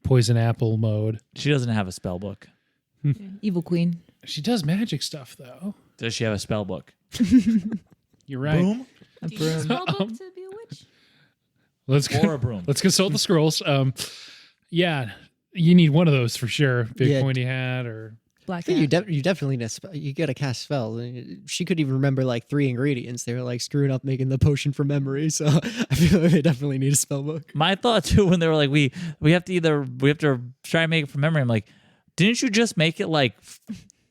poison apple mode. She doesn't have a spell book. Evil Queen. She does magic stuff, though. Does she have a spell book? You're right. Broom Do you need a spell book to be a witch? or a broom? Let's consult the scrolls. Yeah, you need one of those for sure. Big Yeah. pointy hat or Black I think hat. you definitely need a spell. You gotta cast spells. She could even remember like 3 ingredients. They were like screwing up making the potion from memory. So I feel like they definitely need a spell book. My thought too when they were like, we have to try and make it from memory. I'm like, didn't you just make it like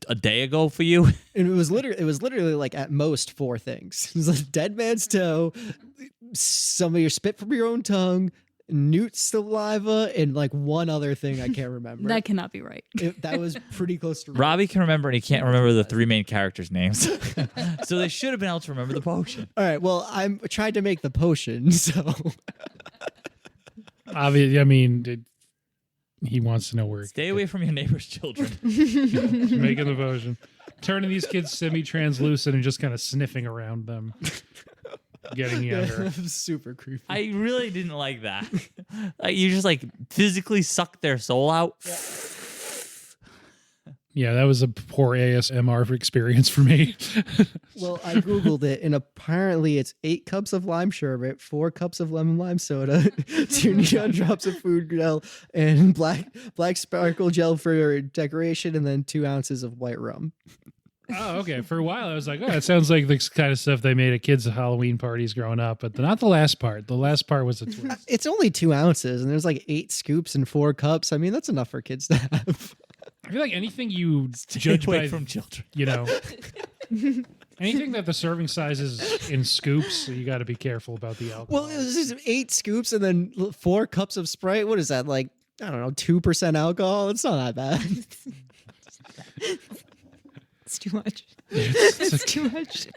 a day ago for you? And it was literally like at most 4 things. It was like dead man's toe, some of your spit from your own tongue, newt saliva, and like one other thing I can't remember. That cannot be right. That was pretty close to right. Robbie can remember and he can't remember the 3 main characters' names. So they should have been able to remember the potion. All right, well, I'm trying to make the potion, so obviously. I mean, he wants to know where Stay away from your neighbor's children. making the potion, turning these kids semi-translucent and just kind of sniffing around them, getting younger. super creepy. I really didn't like that. You just like physically suck their soul out. Yeah, that was a poor ASMR experience for me. Well, I googled it, and apparently it's 8 cups of lime sherbet, 4 cups of lemon lime soda, 2 neon drops of food gel, and black sparkle gel for decoration, and then 2 ounces of white rum. Oh, okay. For a while, I was like, oh, it sounds like the kind of stuff they made at kids' Halloween parties growing up, but not the last part. The last part was a twist. It's only 2 ounces, and there's like 8 scoops and 4 cups. I mean, that's enough for kids to have. I feel like anything you Stay judge away by, from children. you know, anything that the serving size is in scoops, you got to be careful about the alcohol. Well, it was just 8 scoops and then 4 cups of Sprite. What is that, like, I don't know, 2% alcohol? It's not that bad. It's too much. It's Too much.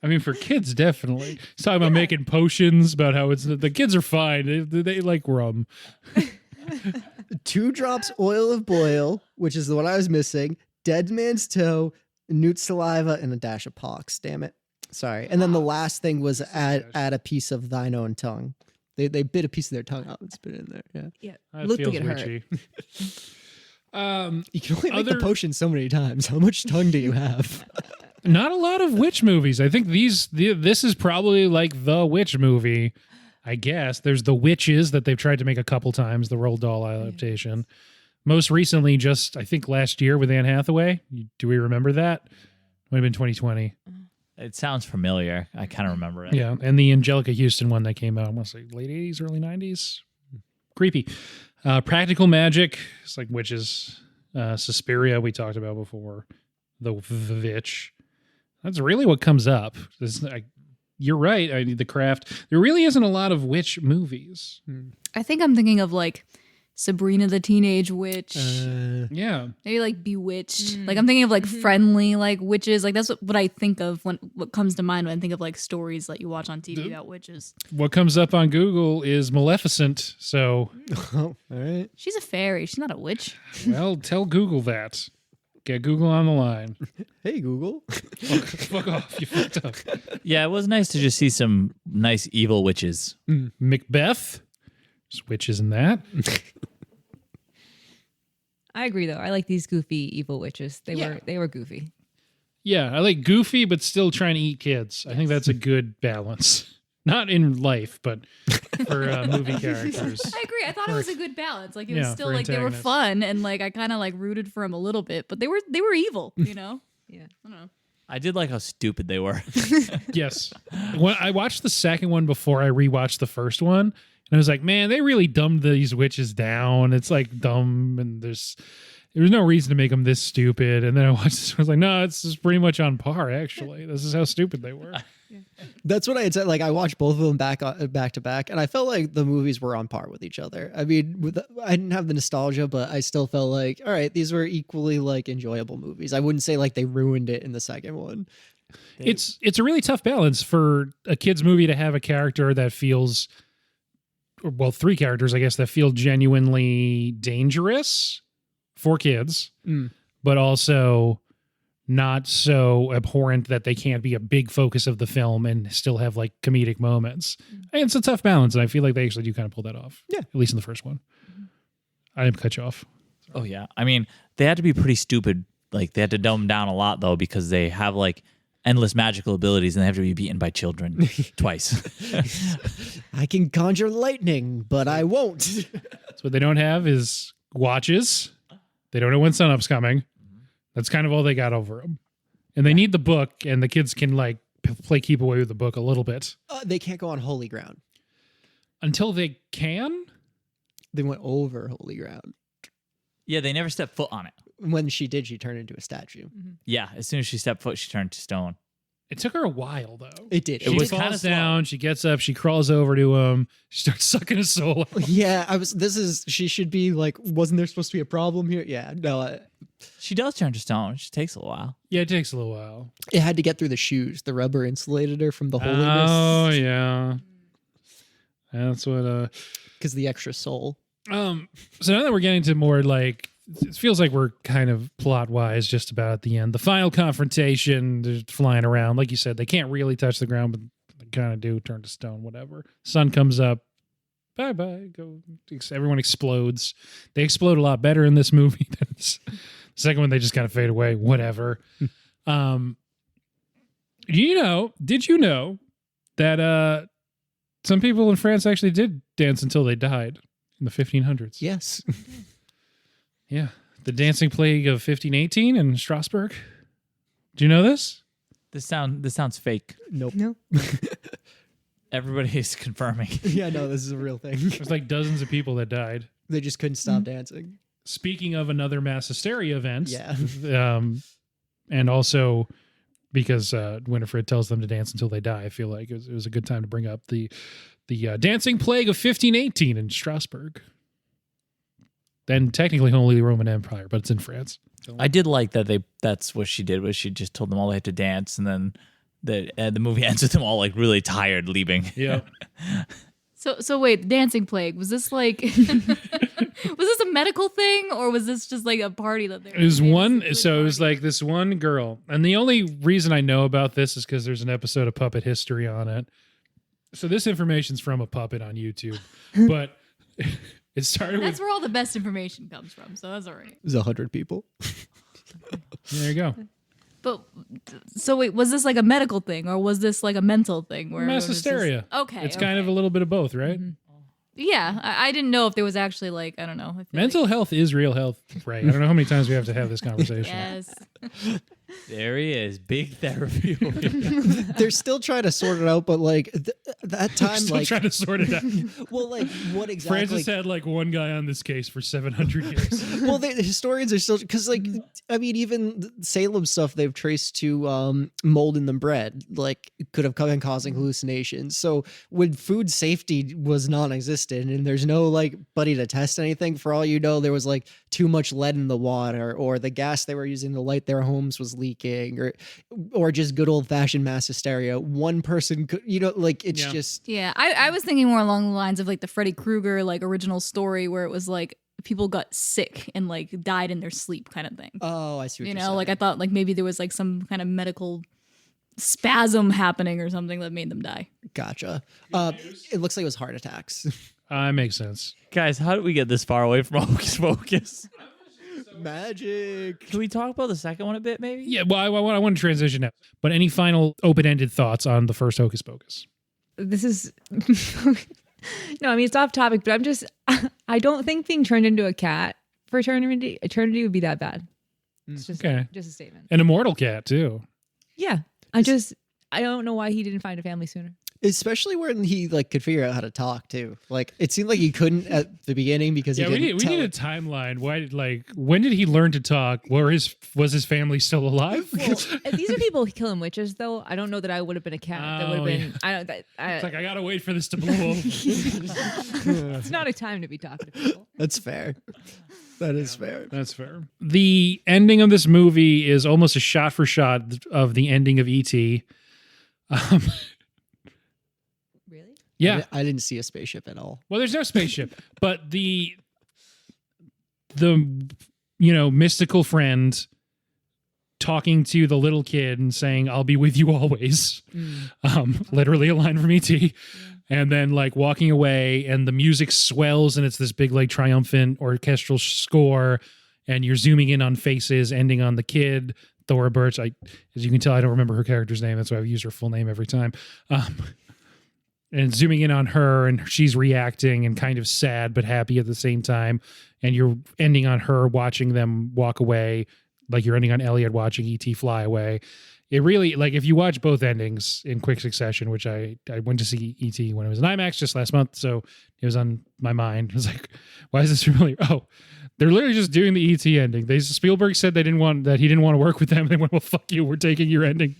I mean, for kids, definitely. He's talking about making potions, about how the kids are fine. They like rum. 2 drops oil of boil, which is the one I was missing, dead man's toe, newt saliva, and a dash of pox. Damn it. Sorry. And then the last thing was add a piece of thine own tongue. They bit a piece of their tongue out and spit it in there. Yeah. Yeah. That Looked like feels it hurt. witchy. You can only make the Other- potion so many times. How much tongue do you have? Not a lot of witch movies. I think this is probably like the witch movie. I guess there's The Witches that they've tried to make a couple times, the Roald Dahl adaptation. Most recently, just I think last year with Anne Hathaway. Do we remember that? Might have been 2020. It sounds familiar. I kind of remember it. Yeah, and the Angelica Houston one that came out, I want to say late 80s, early 90s. Creepy. Practical Magic. It's like witches. Suspiria we talked about before. The Witch. That's really what comes up. You're right. I need The Craft. There really isn't a lot of witch movies. I think I'm thinking of like Sabrina the Teenage Witch. Yeah. Maybe like Bewitched. Like I'm thinking of like friendly like witches. Like that's what I think of what comes to mind when I think of like stories that you watch on TV about witches. What comes up on Google is Maleficent. So, Oh, all right. She's a fairy. She's not a witch. well, tell Google that. Get Google on the line. Hey, Google. Fuck off. You fucked up. Yeah, it was nice to just see some nice evil witches. Macbeth. There's witches in that. I agree though. I like these goofy evil witches. They were goofy. Yeah, I like goofy, but still trying to eat kids. I think that's a good balance. Not in life, but for movie characters. I agree. I thought it was a good balance. Like it was Yeah, still for like they were antagonists. fun and like I kind of like rooted for them a little bit, but they were evil, you know? Yeah. I don't know. I did like how stupid they were. Yes. When I watched the second one before I rewatched the first one, and I was like, man, they really dumbed these witches down. It's like dumb, and there's no reason to make them this stupid. And then I watched this, I was like, no, it's just pretty much on par, actually. This is how stupid they were. That's what I had said. Like I watched both of them back to back, and I felt like the movies were on par with each other. I mean, I didn't have the nostalgia, but I still felt like, all right, these were equally like enjoyable movies. I wouldn't say like they ruined it in the second one. It's a really tough balance for a kid's movie to have a character that feels, well, 3 characters, I guess, that feel genuinely dangerous for kids, but also not so abhorrent that they can't be a big focus of the film and still have like comedic moments. And it's a tough balance, and I feel like they actually do kind of pull that off. Yeah. At least in the first one. I didn't cut you off. Oh yeah. I mean, they had to be pretty stupid like they had to dumb down a lot though because they have like endless magical abilities and they have to be beaten by children twice. I can conjure lightning, but I won't. So what they don't have is watches. They don't know when sunup's coming. That's kind of all they got over them. And they need the book, and the kids can like play keep away with the book a little bit. They can't go on holy ground. Until they can? They went over holy ground. Yeah, they never stepped foot on it. When she did, she turned into a statue. Yeah, as soon as she stepped foot, she turned to stone. It took her a while, though. It did. She was falls kinda slow. down, she gets up, she crawls over to him, she starts sucking his soul out. Yeah, she should be like, wasn't there supposed to be a problem here? Yeah, no, She does turn to stone. It just takes a little while. Yeah, it takes a little while. it had to get through the shoes. The rubber insulated her from the holiness. Oh, yeah. That's what, Because the extra soul. so now that we're getting to more like, it feels like we're kind of plot-wise just about at the end. The final confrontation, they're flying around. Like you said, they can't really touch the ground, but they kind of do turn to stone, whatever. Sun comes up. Bye-bye. Go. Everyone explodes. They explode a lot better in this movie than the second one. They just kind of fade away. Whatever. Did you know that some people in France actually did dance until they died in the 1500s? Yes. Yeah. The dancing plague of 1518 in Strasbourg. Do you know this? This sounds fake. Nope. No. Everybody is confirming. Yeah, no, this is a real thing. There's like dozens of people that died. They just couldn't stop dancing. Speaking of another mass hysteria event, Yeah. and also because Winifred tells them to dance until they die, I feel like it was a good time to bring up the dancing plague of 1518 in Strasbourg. Then technically Holy Roman Empire, but it's in France. I did like that that's what she did, was she just told them all they had to dance, and then the movie ends with them all like really tired leaving. Yeah. So wait, the dancing plague, was this like was this a medical thing, or was this just like a party that they were It was doing? it was like this one girl. And the only reason I know about this is because there's an episode of Puppet History on it. So this information's from a puppet on YouTube. But it started That's with... where all the best information comes from, so that's all right. It was 100 people. There you go. But so wait, was this like a medical thing, or was this like a mental thing? Where Mass everyone was hysteria. just- okay, It's kind of a little bit of both, right? yeah. I didn't know if there was actually like, I don't know. I feel Mental health is real health, right? I don't know how many times we have to have this conversation. Yes. There he is, big therapy. over here. They're still trying to sort it out, but like that time, Still like, trying to sort it out. well, like what exactly? Francis had like one guy on this case for 700 years. Well, the historians are still, because like I mean, even the Salem stuff they've traced to mold in the bread, like could have been causing hallucinations. So when food safety was non-existent and there's no like buddy to test anything, for all you know, there was like too much lead in the water, or the gas they were using to light their homes was leaking, or just good old fashioned mass hysteria. One person could, like it's Yeah. just Yeah, I was thinking more along the lines of like the Freddy Krueger like original story, where it was like people got sick and like died in their sleep kind of thing. oh, I see what You you're know, saying. like I thought like maybe there was like some kind of medical spasm happening or something that made them die. Gotcha. It looks like it was heart attacks. Makes sense. Guys, how did we get this far away from Hocus Pocus? Magic. Can we talk about the second one a bit, maybe? Yeah, well, I want to transition now. But any final open-ended thoughts on the first Hocus Pocus? This is no, I mean it's off topic, but I don't think being turned into a cat for eternity would be that bad. It's just Okay. just a statement. An immortal cat, too. Yeah. I don't know why he didn't find a family sooner. Especially when he like could figure out how to talk too. Like it seemed like he couldn't at the beginning because Yeah, he we didn't need tell a timeline. When did he learn to talk? Was his family still alive? Well, these are people killing witches, though. I don't know that I would have been a cat. That would have Oh, been. It's like I gotta wait for this to blow over. It's not a time to be talking to people. That's fair. That is fair. That's fair. The ending of this movie is almost a shot for shot of the ending of E.T. Really? Yeah. I didn't see a spaceship at all. Well, there's no spaceship, but the mystical friend talking to the little kid and saying, "I'll be with you always." Literally a line from E.T. And then like walking away, and the music swells, and it's this big like triumphant orchestral score, and you're zooming in on faces, ending on the kid, Thora Birch. As you can tell, I don't remember her character's name. That's why I've used her full name every time. And zooming in on her, and she's reacting and kind of sad but happy at the same time. And you're ending on her watching them walk away, like you're ending on Elliot watching E.T. fly away. It really, like, if you watch both endings in quick succession, which I went to see E.T. when it was in IMAX just last month, so it was on my mind. I was like, why is this familiar? Oh, they're literally just doing the E.T. ending. Spielberg said he didn't want to work with them. They went, well, fuck you, we're taking your ending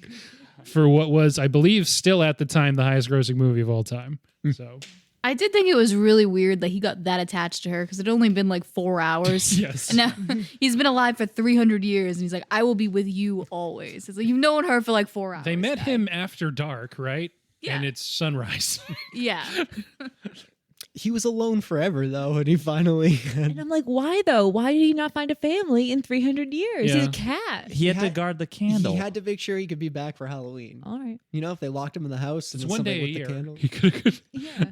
for what was, I believe, still at the time the highest grossing movie of all time. So I did think it was really weird that he got that attached to her because it'd only been like 4 hours. Yes. And now he's been alive for 300 years and he's like, I will be with you always. It's like, you've known her for like 4 hours. They met him after dark, right? Yeah. And it's sunrise. Yeah. He was alone forever, though, and he finally... And I'm like, why though? Why did he not find a family in 300 years? Yeah. He's a cat. He had to guard the candle. He had to make sure he could be back for Halloween. All right. You know, if they locked him in the house... It's and one somebody day a lit the year. candle. He could. Yeah.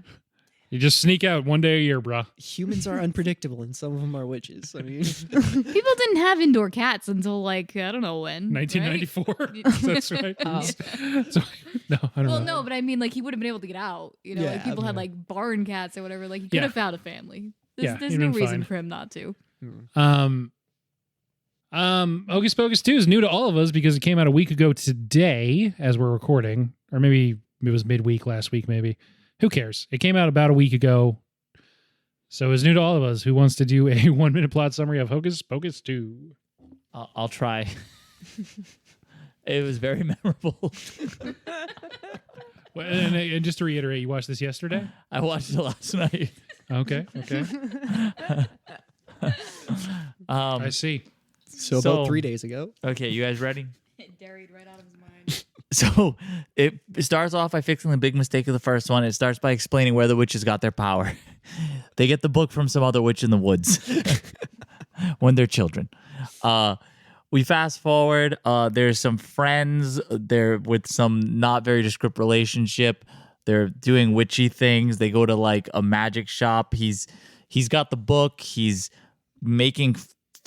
You just sneak out one day a year, bruh. Humans are unpredictable, and some of them are witches. I mean... People didn't have indoor cats until like, I don't know when. 1994. That's right. Oh. So, no, I don't Well, know. no, but I mean, like, he would have been able to get out. You know, Yeah, like people had yeah. like barn cats or whatever. Like, he could Yeah. have found a family. Yeah, There's he'd no been reason fine. for him not to. Hocus Pocus 2 is new to all of us because it came out a week ago today as we're recording, or maybe it was midweek last week, maybe. Who cares? It came out about a week ago. So it's new to all of us. Who wants to do a 1-minute plot summary of Hocus Pocus 2? I'll try. It was very memorable. Well, and just to reiterate, you watched this yesterday? I watched it last night. Okay. I see. So about 3 days ago. Okay, you guys ready? It daried right out of his mind. So it starts off by fixing the big mistake of the first one. It starts by explaining where the witches got their power. They get the book from some other witch in the woods when they're children. We fast forward. There's some friends. They're with some not very descript relationship. They're doing witchy things. They go to like a magic shop. He's got the book. He's making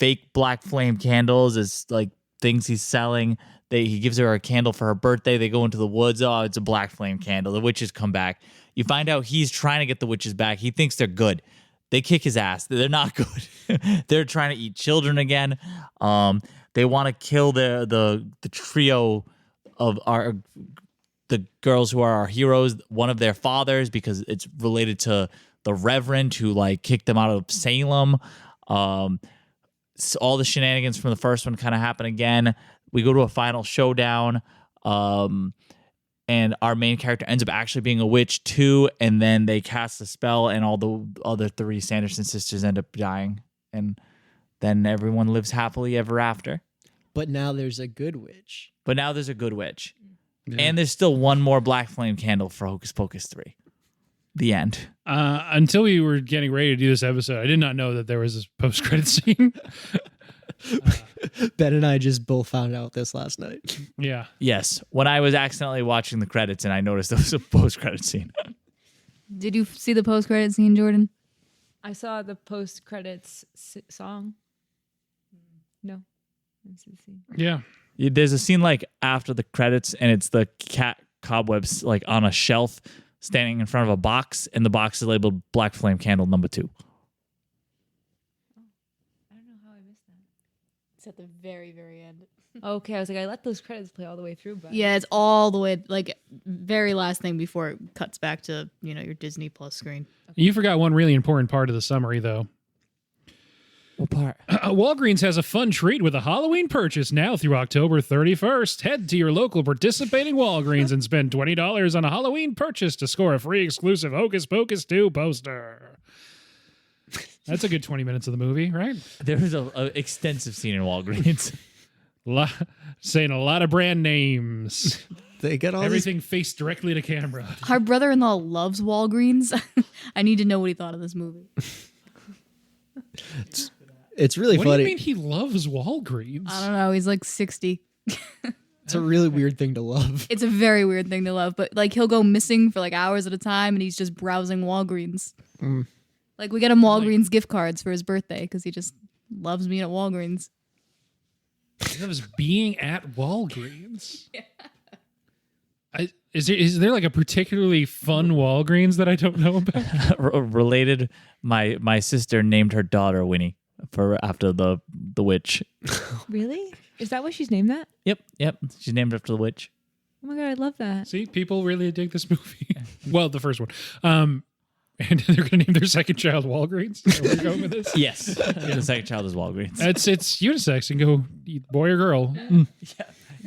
fake black flame candles as like things he's selling. He gives her a candle for her birthday. They go into the woods. Oh, it's a black flame candle. The witches come back. You find out he's trying to get the witches back. He thinks they're good. They kick his ass. They're not good. They're trying to eat children again. They want to kill the trio of the girls who are our heroes. One of their fathers, because it's related to the Reverend who like kicked them out of Salem. So all the shenanigans from the first one kind of happen again. We go to a final showdown, and our main character ends up actually being a witch too, and then they cast a spell, and all the other 3 Sanderson sisters end up dying, and then everyone lives happily ever after. But now there's a good witch. But now there's a good witch. Yeah. And there's still one more black flame candle for Hocus Pocus 3. The end. Until we were getting ready to do this episode, I did not know that there was this post-credit scene. Ben and I just both found out this last night. Yeah. Yes. When I was accidentally watching the credits and I noticed there was a post-credit scene. Did you see the post-credit scene, Jordan? I saw the post credits song. No. That's the scene. Yeah. There's a scene like after the credits, and it's the cat cobwebs like on a shelf standing in front of a box, and the box is labeled Black Flame Candle number 2. I don't know how I missed that. It's at the very, very end. Okay, I was like, I let those credits play all the way through, but Yeah, it's all the way, like, very last thing before it cuts back to, you know, your Disney Plus screen. You forgot one really important part of the summary, though. What part? Walgreens has a fun treat with a Halloween purchase now through October 31st. Head to your local participating Walgreens and spend $20 on a Halloween purchase to score a free exclusive Hocus Pocus 2 poster. That's a good 20 minutes of the movie, right? There was an extensive scene in Walgreens. Saying a lot of brand names. They get all Everything faced directly to camera. Our brother-in-law loves Walgreens. I need to know what he thought of this movie. It's really What funny. do you mean he loves Walgreens? I don't know. He's like 60. It's a really weird thing to love. It's a very weird thing to love, but like he'll go missing for like hours at a time and he's just browsing Walgreens. Mm. Like we get him Walgreens gift cards for his birthday because he just loves being at Walgreens. He loves being at Walgreens. Yeah. Is there like a particularly fun Walgreens that I don't know about? Related, my sister named her daughter Winnie after the witch. Really? Is that why she's named that? Yep. She's named after the witch. Oh my god, I love that. See, people really dig this movie. Well, the first one. And they're going to name their second child Walgreens. Is that where we're going with this? Yes. The second child is Walgreens. It's unisex. You can go boy or girl. Yeah,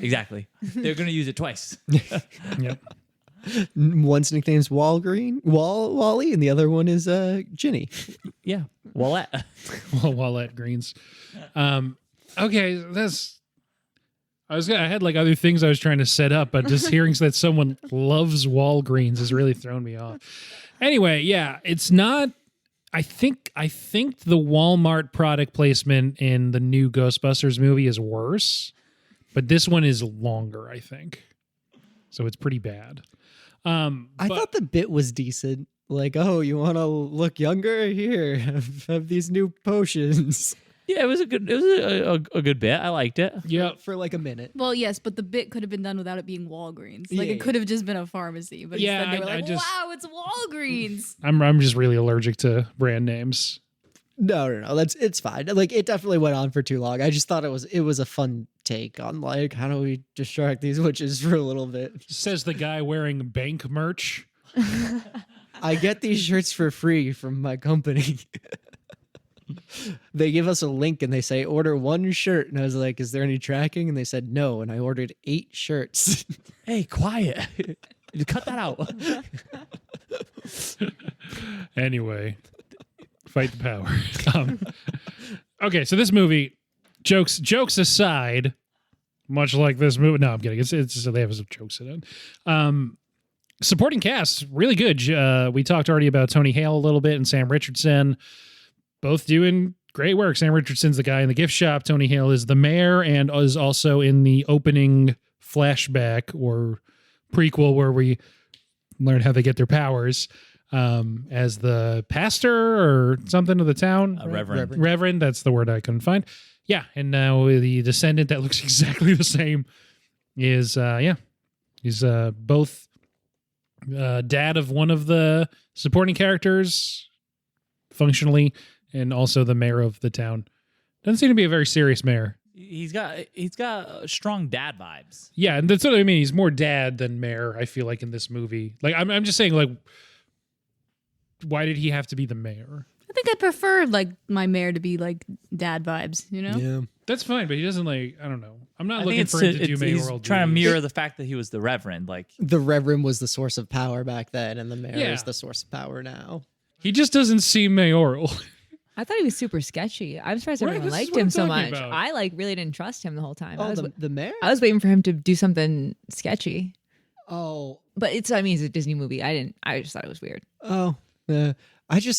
exactly. They're going to use it twice. Yep. One's nickname's Wally, and the other one is Ginny. Yeah. Wallet. Wallette Greens. Okay, I had like other things I was trying to set up, but just hearing that someone loves Walgreens has really thrown me off. Anyway, yeah, it's not. I think the Walmart product placement in the new Ghostbusters movie is worse, but this one is longer, I think. So it's pretty bad. I thought the bit was decent. Like, oh, you want to look younger? Here, have these new potions. Yeah, it was a good bit. I liked it. Yeah, for like a minute. Well, yes, but the bit could have been done without it being Walgreens. Like, it could have just been a pharmacy. But Yeah, instead they were I like, just- wow, it's Walgreens. I'm just really allergic to brand names. No, it's fine. Like, it definitely went on for too long. I just thought it was a fun take on like, how do we distract these witches for a little bit? Says the guy wearing bank merch. I get these shirts for free from my company. They give us a link and they say order one shirt, and I was like, is there any tracking? And they said no, and I ordered 8 shirts. Hey, quiet. Cut that out. Anyway, fight the power. Okay, so this movie, jokes aside, much like this movie. No, I'm kidding. It's they have some jokes in it. Supporting cast, really good. We talked already about Tony Hale a little bit and Sam Richardson, both doing great work. Sam Richardson's the guy in the gift shop. Tony Hale is the mayor and is also in the opening flashback or prequel where we learn how they get their powers as the pastor or something of the town. Reverend. That's the word I couldn't find. Yeah, and now the descendant that looks exactly the same is he's both dad of one of the supporting characters functionally, and also the mayor of the town. Doesn't seem to be a very serious mayor. He's got strong dad vibes. Yeah, and that's what I mean. He's more dad than mayor, I feel like, in this movie. Like, I'm just saying, like, why did he have to be the mayor? I think I prefer like my mayor to be like dad vibes, you know? Yeah. That's fine, but he doesn't like. I don't know. I'm not I looking think for him to do mayoral. He's trying to duties. mirror the fact that he was the reverend. Like, The Reverend was the source of power back then, and the mayor Yeah. is the source of power now. He just doesn't seem mayoral. I thought he was super sketchy. I'm surprised Right, everyone this is liked what him I'm so talking much. about. I like really didn't trust him the whole time. Oh, the mayor? I was waiting for him to do something sketchy. Oh, But it's a Disney movie. I just thought it was weird. oh.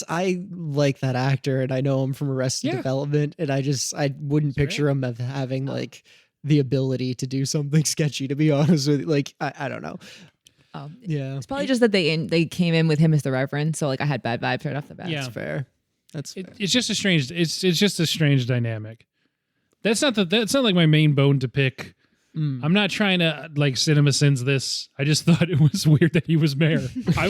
I like that actor, and I know him from Arrested Yeah. Development, and I wouldn't picture him of having like the ability to do something sketchy. To be honest with you, like I don't know. Oh, Yeah, it's probably just that they came in with him as the Reverend, so like I had bad vibes right off the bat. Yeah. that's fair. That's fair. It's just a strange. It's just a strange dynamic. That's not like my main bone to pick. I'm not trying to like cinema sins this. I just thought it was weird that he was mayor. I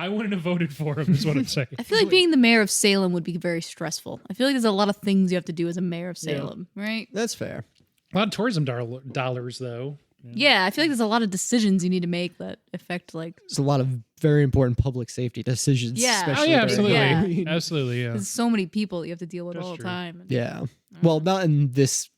wouldn't have voted for him. Is what I'm saying. I feel like being the mayor of Salem would be very stressful. I feel like there's a lot of things you have to do as a mayor of Salem, right? That's fair. A lot of tourism dollars though. Yeah, I feel like there's a lot of decisions you need to make that affect like There's a lot of very important public safety decisions. Yeah. Oh especially yeah, during absolutely, Yeah. Halloween. absolutely, yeah. there's so many people you have to deal with That's all the true. time. Yeah. Well, not in this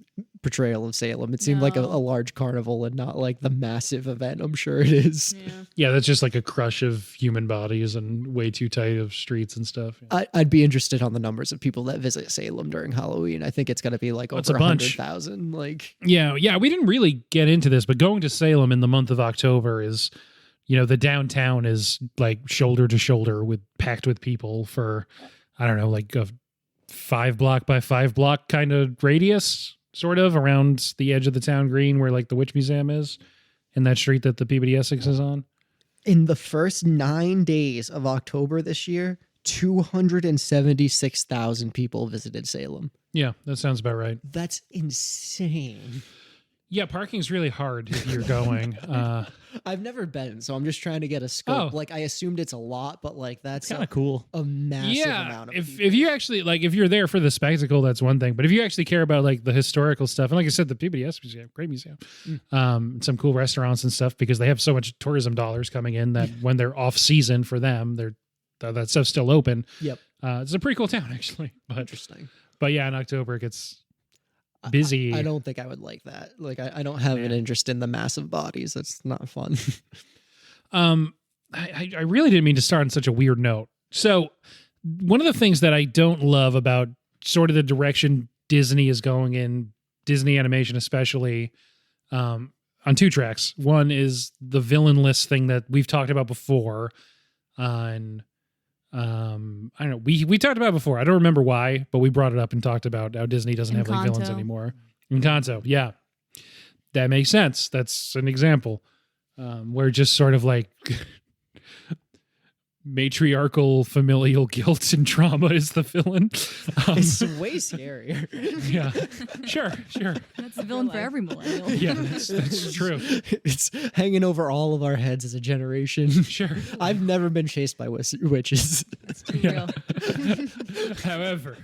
portrayal of Salem. It seemed like a No. large carnival and not like the massive event I'm sure it is. Yeah. Yeah, that's just like a crush of human bodies and way too tight of streets and stuff. I'd be interested on the numbers of people that visit Salem during Halloween. I think it's going to be like That's over a bunch. 100,000. Like, Yeah, we didn't really get into this, but going to Salem in the month of October is, the downtown is like shoulder to shoulder packed with people for, I don't know, like a 5 block by 5 block kind of radius, sort of around the edge of the town green where like the Witch Museum is, in that street that the Peabody Essex is on. in the first 9 days of October this year, 276,000 people visited Salem. Yeah, that sounds about right. That's insane. Yeah, parking's really hard if you're going. I've never been, so I'm just trying to get a scope. Oh. Like, I assumed it's a lot, but like that's Kind of cool. a massive Yeah, amount of if people. if you actually like, if you're there for the spectacle, that's one thing. But if you actually care about like the historical stuff, and like I said, the PBS museum, great museum, some cool restaurants and stuff, because they have so much tourism dollars coming in that when they're off season for them, that stuff's still open. Yep. It's a pretty cool town actually. But Interesting. But yeah, in October it gets busy. I don't think I would like that. Like, I don't have an interest in the massive bodies. That's not fun. I really didn't mean to start on such a weird note. So one of the things that I don't love about sort of the direction Disney is going in, Disney animation especially, on two tracks. One is the villainless thing that we've talked about before. And I don't know. We talked about it before. I don't remember why, but we brought it up and talked about how Disney doesn't have like villains Encanto. anymore. Encanto, yeah. That makes sense. That's an example. Where just sort of like matriarchal familial guilt and trauma is the villain. It's way scarier. Yeah, sure. That's the villain for every millennial. Yeah, that's true. It's hanging over all of our heads as a generation. Sure. I've never been chased by witches. Let's be Yeah. real. However,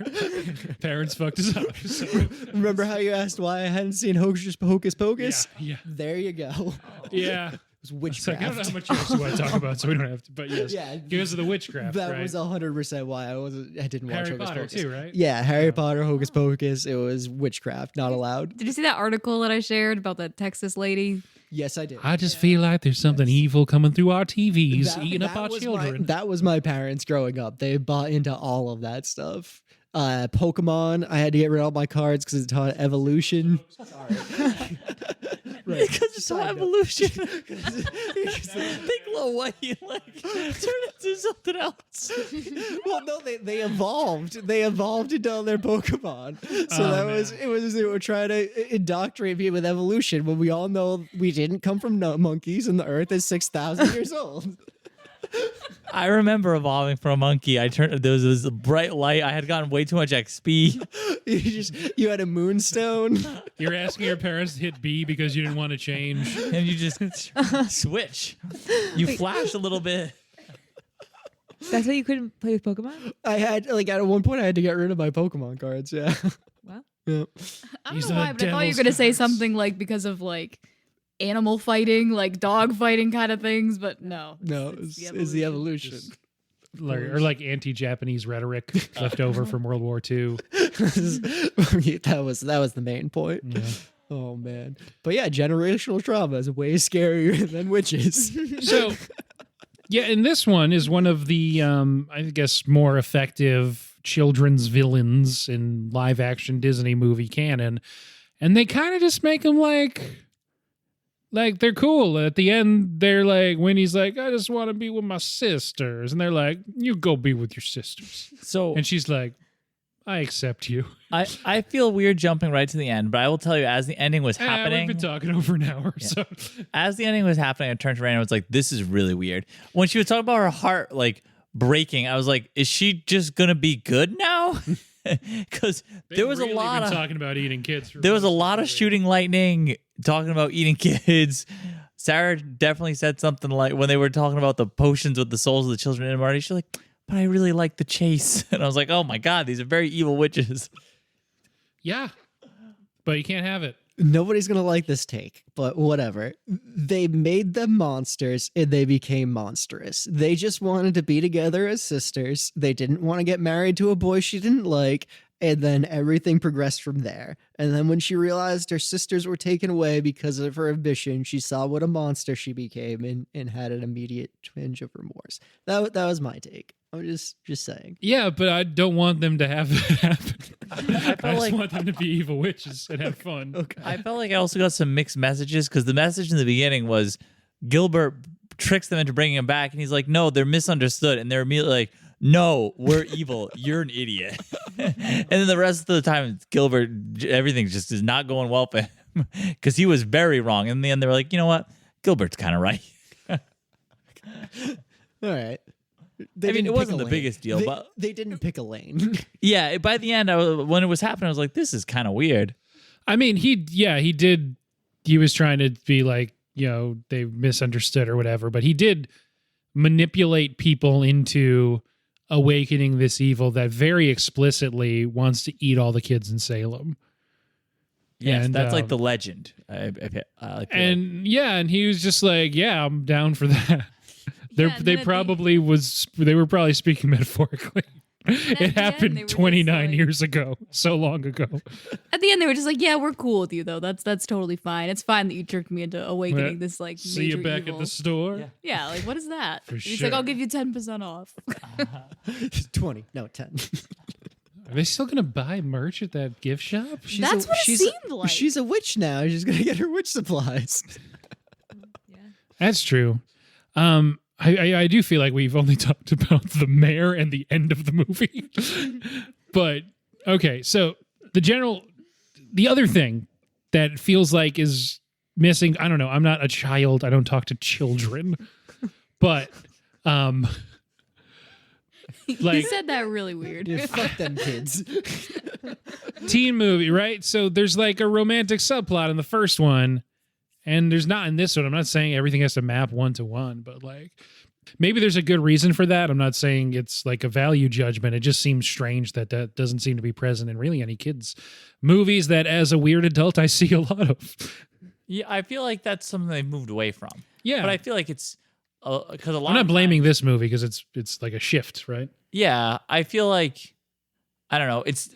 parents fucked us up. So. Remember how you asked why I hadn't seen Hocus Pocus? Yeah. There you go. Yeah. It was It's like, I don't know how witchcraft. much you actually want to talk about, so we don't have to. But yes, Yeah. because of the witchcraft, That right? was 100% why I didn't watch Harry Hocus Potter Pocus. too, right? Yeah, Harry Potter, Hocus Pocus. It was witchcraft, not allowed. Did you see that article that I shared about that Texas lady? Yes, I did. I just feel like there's something evil coming through our TVs, eating up our was children. that was my parents growing up. They bought into all of that stuff. Pokemon, I had to get rid of all my cards because it taught evolution. Right. Because it's all Side note. evolution. Think low what you like. Turn it into something else. Well, no, they evolved. They evolved into all their Pokemon. So they were trying to indoctrinate me with evolution when we all know we didn't come from monkeys and the Earth is 6,000 years old. I remember evolving from a monkey. There was this bright light. I had gotten way too much XP. You had a moonstone. You're asking your parents to hit B because you didn't want to change. And you just switch. You flash a little bit. That's why you couldn't play with Pokemon? I had at one point I had to get rid of my Pokemon cards. Yeah. Wow. Yeah. I These don't know are why, the but I thought you were devil's going to say cards. something like because of like animal fighting, like dog fighting kind of things, but no. No, it's the evolution. Or like anti-Japanese rhetoric left over from World War II. that was the main point. Yeah. Oh man. But yeah, generational trauma is way scarier than witches. So, yeah, and this one is one of the, I guess, more effective children's villains in live-action Disney movie canon. And they kind of just make them like they're cool. At the end, they're like, Winnie's like, I just want to be with my sisters. And they're like, you go be with your sisters. So And she's like, I accept you. I feel weird jumping right to the end, but I will tell you, as the ending was We've happening, been talking over an hour. So as the ending was happening, I turned to Raina and was like, this is really weird. When she was talking about her heart like breaking, I was like, is she just gonna be good now? Because there was They've a really lot been of talking about eating kids. For there was a most of lot the of movie. shooting lightning, talking about eating kids. Sarah definitely said something like when they were talking about the potions with the souls of the children in Marty, she's like, but I really like the chase. And I was like, oh my God, these are very evil witches. Yeah, but you can't have it. Nobody's gonna like this take, but whatever. They made them monsters and they became monstrous. They just wanted to be together as sisters. They didn't want to get married to a boy she didn't like. And then everything progressed from there. And then when she realized her sisters were taken away because of her ambition, she saw what a monster she became and had an immediate twinge of remorse. That was my take. I'm just saying. Yeah, but I don't want them to have that happen. I just like- want them to be evil witches and have fun. Okay. I felt like I also got some mixed messages because the message in the beginning was Gilbert tricks them into bringing him back. And he's like, no, they're misunderstood. And they're immediately like, no, we're evil. You're an idiot. And then the rest of the time, Gilbert, everything just is not going well for him because he was very wrong. And in the end, they were like, you know what? Gilbert's kind of right. All right. They I mean, didn't it pick wasn't a the lane. biggest deal, but they didn't pick a lane. yeah, by the end, when it was happening, I was like, this is kind of weird. I mean, he did. He was trying to be like, they misunderstood or whatever, but he did manipulate people into awakening this evil that very explicitly wants to eat all the kids in Salem. Yes, And, that's like the legend. I feel and and he was just like, yeah, I'm down for that. Yeah, and they then were probably speaking metaphorically. at It the end, happened they were just 29 like- years ago, so long ago. At the end, they were just like, "Yeah, we're cool with you, though. That's totally fine. It's fine that you tricked me into awakening this like See you major back evil." at the store. Yeah. Yeah, like what is that? For He's sure. like, "I'll give you 10% off." 20, no 10. Are they still gonna buy merch at that gift shop? That's what it seemed like. She's a witch now. She's gonna get her witch supplies. That's true. I do feel like we've only talked about the mayor and the end of the movie. But okay, so the other thing that feels like is missing, I don't know, I'm not a child, I don't talk to children. But He like said that really weird. Yeah, fuck them kids. teen movie, right? So there's like a romantic subplot in the first one, and there's not in this one. I'm not saying everything has to map 1-to-1, but like maybe there's a good reason for that. I'm not saying it's like a value judgment. It just seems strange that doesn't seem to be present in really any kids' movies that as a weird adult I see a lot of. Yeah, I feel like that's something they've moved away from. Yeah. But I feel like it's because a lot. I'm not of blaming times- this movie because it's like a shift, right? Yeah, I feel like I don't know. It's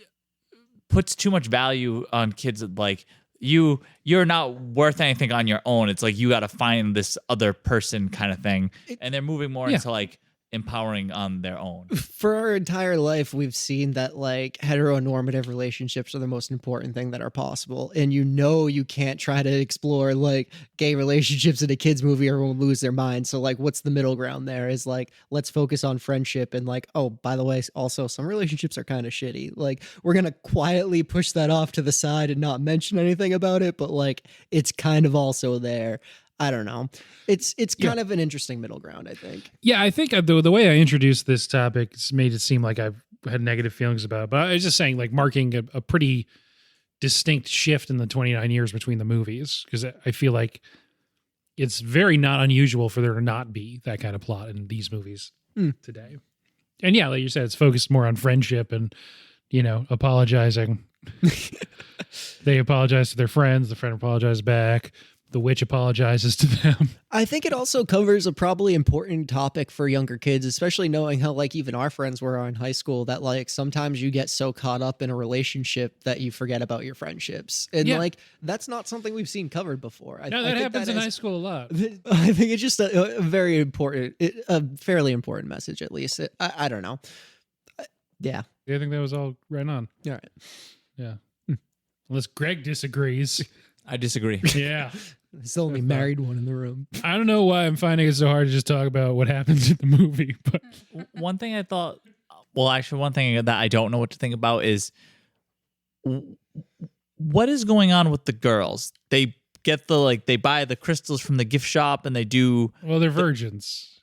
puts too much value on kids. Like you're not worth anything on your own. It's like you got to find this other person kind of thing, and they're moving more into like empowering on their own. For our entire life, we've seen that like heteronormative relationships are the most important thing that are possible. And you can't try to explore like gay relationships in a kid's movie or everyone will lose their mind. So like what's the middle ground there is like, let's focus on friendship and like, oh, by the way, also some relationships are kind of shitty. Like we're going to quietly push that off to the side and not mention anything about it. But like, it's kind of also there. I don't know. It's kind of an interesting middle ground, I think. Yeah, I think the way I introduced this topic made it seem like I've had negative feelings about it. But I was just saying, like, marking a pretty distinct shift in the 29 years between the movies, because I feel like it's very not unusual for there to not be that kind of plot in these movies today. And yeah, like you said, it's focused more on friendship and, apologizing. They apologize to their friends. The friend apologizes back. The witch apologizes to them. I think it also covers a probably important topic for younger kids, especially knowing how like even our friends were in high school that like sometimes you get so caught up in a relationship that you forget about your friendships. And like that's not something we've seen covered before. That happens in high school a lot. I think it's just a very important, a fairly important message at least. I don't know. Yeah. I think that was all right on. All right. Yeah. Unless Greg disagrees. I disagree. Yeah. There's the only married one in the room. I don't know why I'm finding it so hard to just talk about what happens in the movie, but One thing I thought, one thing that I don't know what to think about is what is going on with the girls? They get they buy the crystals from the gift shop and they do. well, they're virgins.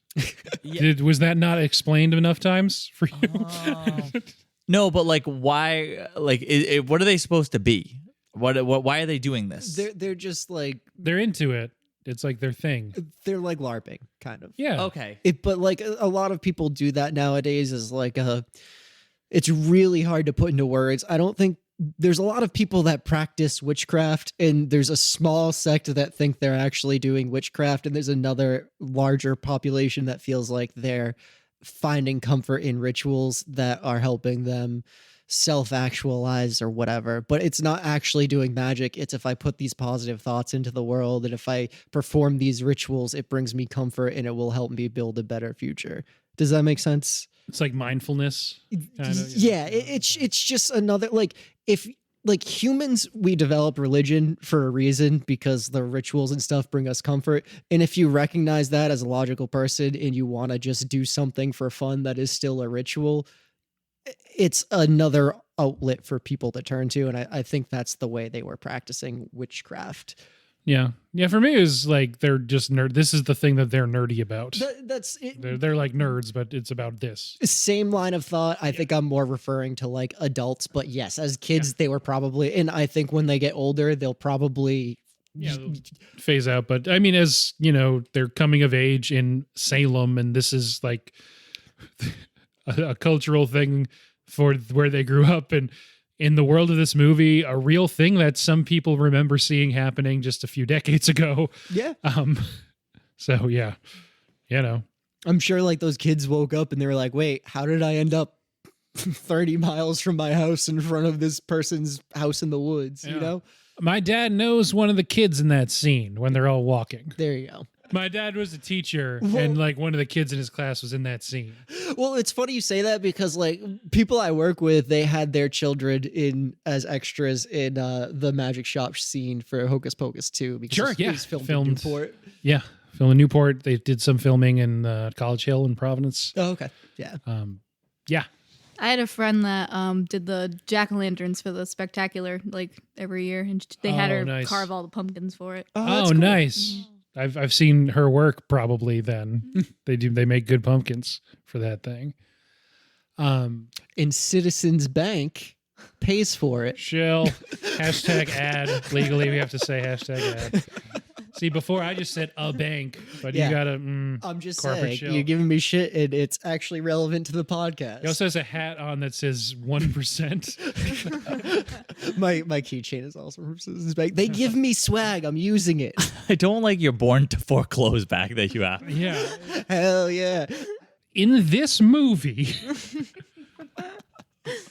Yeah. Was that not explained enough times for you? No, but like why? Like, what are they supposed to be? Why are they doing this? They're just like They're into it. It's like their thing. they're like LARPing kind of. Yeah. Okay. But like a lot of people do that nowadays is like it's really hard to put into words. I don't think there's a lot of people that practice witchcraft and there's a small sect that think they're actually doing witchcraft and there's another larger population that feels like they're finding comfort in rituals that are helping them self-actualize or whatever, but it's not actually doing magic. It's if I put these positive thoughts into the world and if I perform these rituals, it brings me comfort and it will help me build a better future. Does that make sense? It's like mindfulness. It's just another like if like humans, we develop religion for a reason because the rituals and stuff bring us comfort. And if you recognize that as a logical person and you want to just do something for fun that is still a ritual, it's another outlet for people to turn to. And I think that's the way they were practicing witchcraft. Yeah. Yeah, for me it was like they're just nerd. This is the thing that they're nerdy about. That's it. They're like nerds, but it's about this. Same line of thought. I think I'm more referring to like adults, but yes, as kids they were probably, and I think when they get older, they'll probably They'll phase out. But I mean, as you know, they're coming of age in Salem, and this is like a cultural thing for where they grew up, and in the world of this movie, a real thing that some people remember seeing happening just a few decades ago. Yeah. So yeah, you know, I'm sure like those kids woke up and they were like, wait, how did I end up 30 miles from my house in front of this person's house in the woods? Yeah. You know? my dad knows one of the kids in that scene when they're all walking. There you go. My dad was a teacher, and like one of the kids in his class was in that scene. Well, it's funny you say that because like people I work with, they had their children in as extras in the magic shop scene for Hocus Pocus 2. Because Sure, it was filmed in Newport. Yeah, filmed in Newport. They did some filming in College Hill in Providence. Oh, okay. Yeah. Yeah. I had a friend that did the jack-o'-lanterns for the spectacular like every year, and they had her nice. carve all the pumpkins for it. that's Oh, cool. nice. I've seen her work probably then. They make good pumpkins for that thing. And Citizens Bank pays for it. Chill. Hashtag ad. Legally, we have to say hashtag ad. See, before I just said a bank, but Yeah. you gotta I'm just corporate saying, chill. you're giving me shit, and it's actually relevant to the podcast. He also has a hat on that says 1%. my keychain is also from Citizens Bank. They give me swag. I'm using it. I don't like your born to foreclose back that you have. Yeah. Hell yeah. In this movie,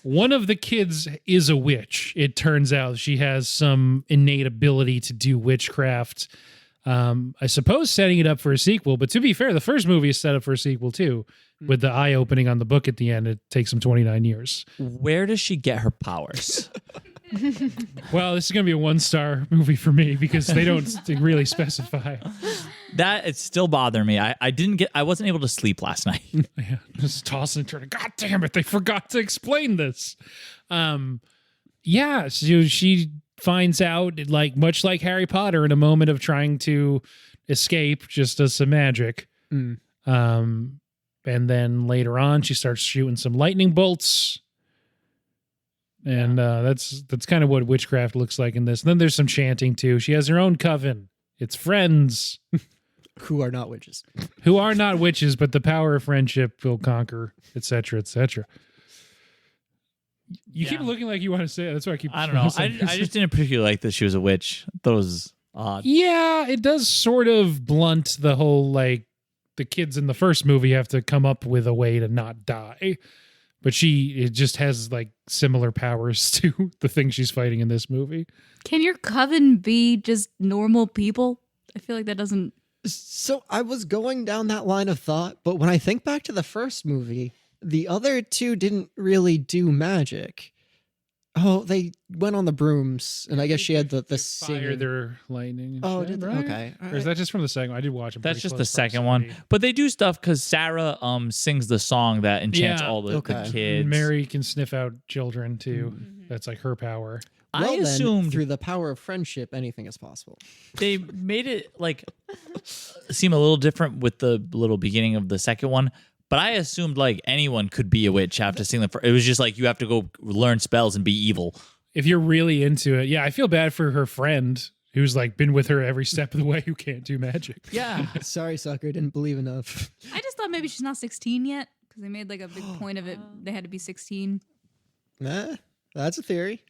one of the kids is a witch. It turns out she has some innate ability to do witchcraft. I suppose setting it up for a sequel, but to be fair, the first movie is set up for a sequel too, with the eye opening on the book at the end. It takes them 29 years. Where does she get her powers? Well, this is going to be a 1-star movie for me because they don't really specify. That it's still bothering me. I wasn't able to sleep last night. Yeah, just tossing and turning. God damn it! They forgot to explain this. Yeah, so she finds out, like much like Harry Potter, in a moment of trying to escape, just does some magic. And then later on, she starts shooting some lightning bolts. And that's kind of what witchcraft looks like in this. And then there's some chanting too. She has her own coven. It's friends. Who are not witches. Who are not witches, but the power of friendship will conquer, etc., etc. You keep looking like you want to say it. That's why I keep. I don't know. I just didn't particularly like that she was a witch. I thought it was odd. Yeah, it does sort of blunt the whole like the kids in the first movie have to come up with a way to not die, but it just has like similar powers to the thing she's fighting in this movie. Can your coven be just normal people? I feel like that doesn't. So I was going down that line of thought, but when I think back to the first movie, the other two didn't really do magic. Oh, they went on the brooms, and I guess she had the fire singing. their lightning. And Oh, shit, did they? right? Okay. All Or is right. that just from the second one? I did watch it. That's just the second one. But they do stuff because Sarah sings the song that enchants Yeah. all the Okay. kids. Mary can sniff out children too. That's like her power. Well, I then, assumed through the power of friendship, anything is possible. they made it like seem a little different with the little beginning of the second one. But I assumed like anyone could be a witch after seeing the first. It was just like you have to go learn spells and be evil. If you're really into it, yeah, I feel bad for her friend who's like been with her every step of the way who can't do magic. Yeah. Sorry, sucker, didn't believe enough. I just thought maybe she's not 16 yet because they made like a big point of it. They had to be 16. Nah, that's a theory.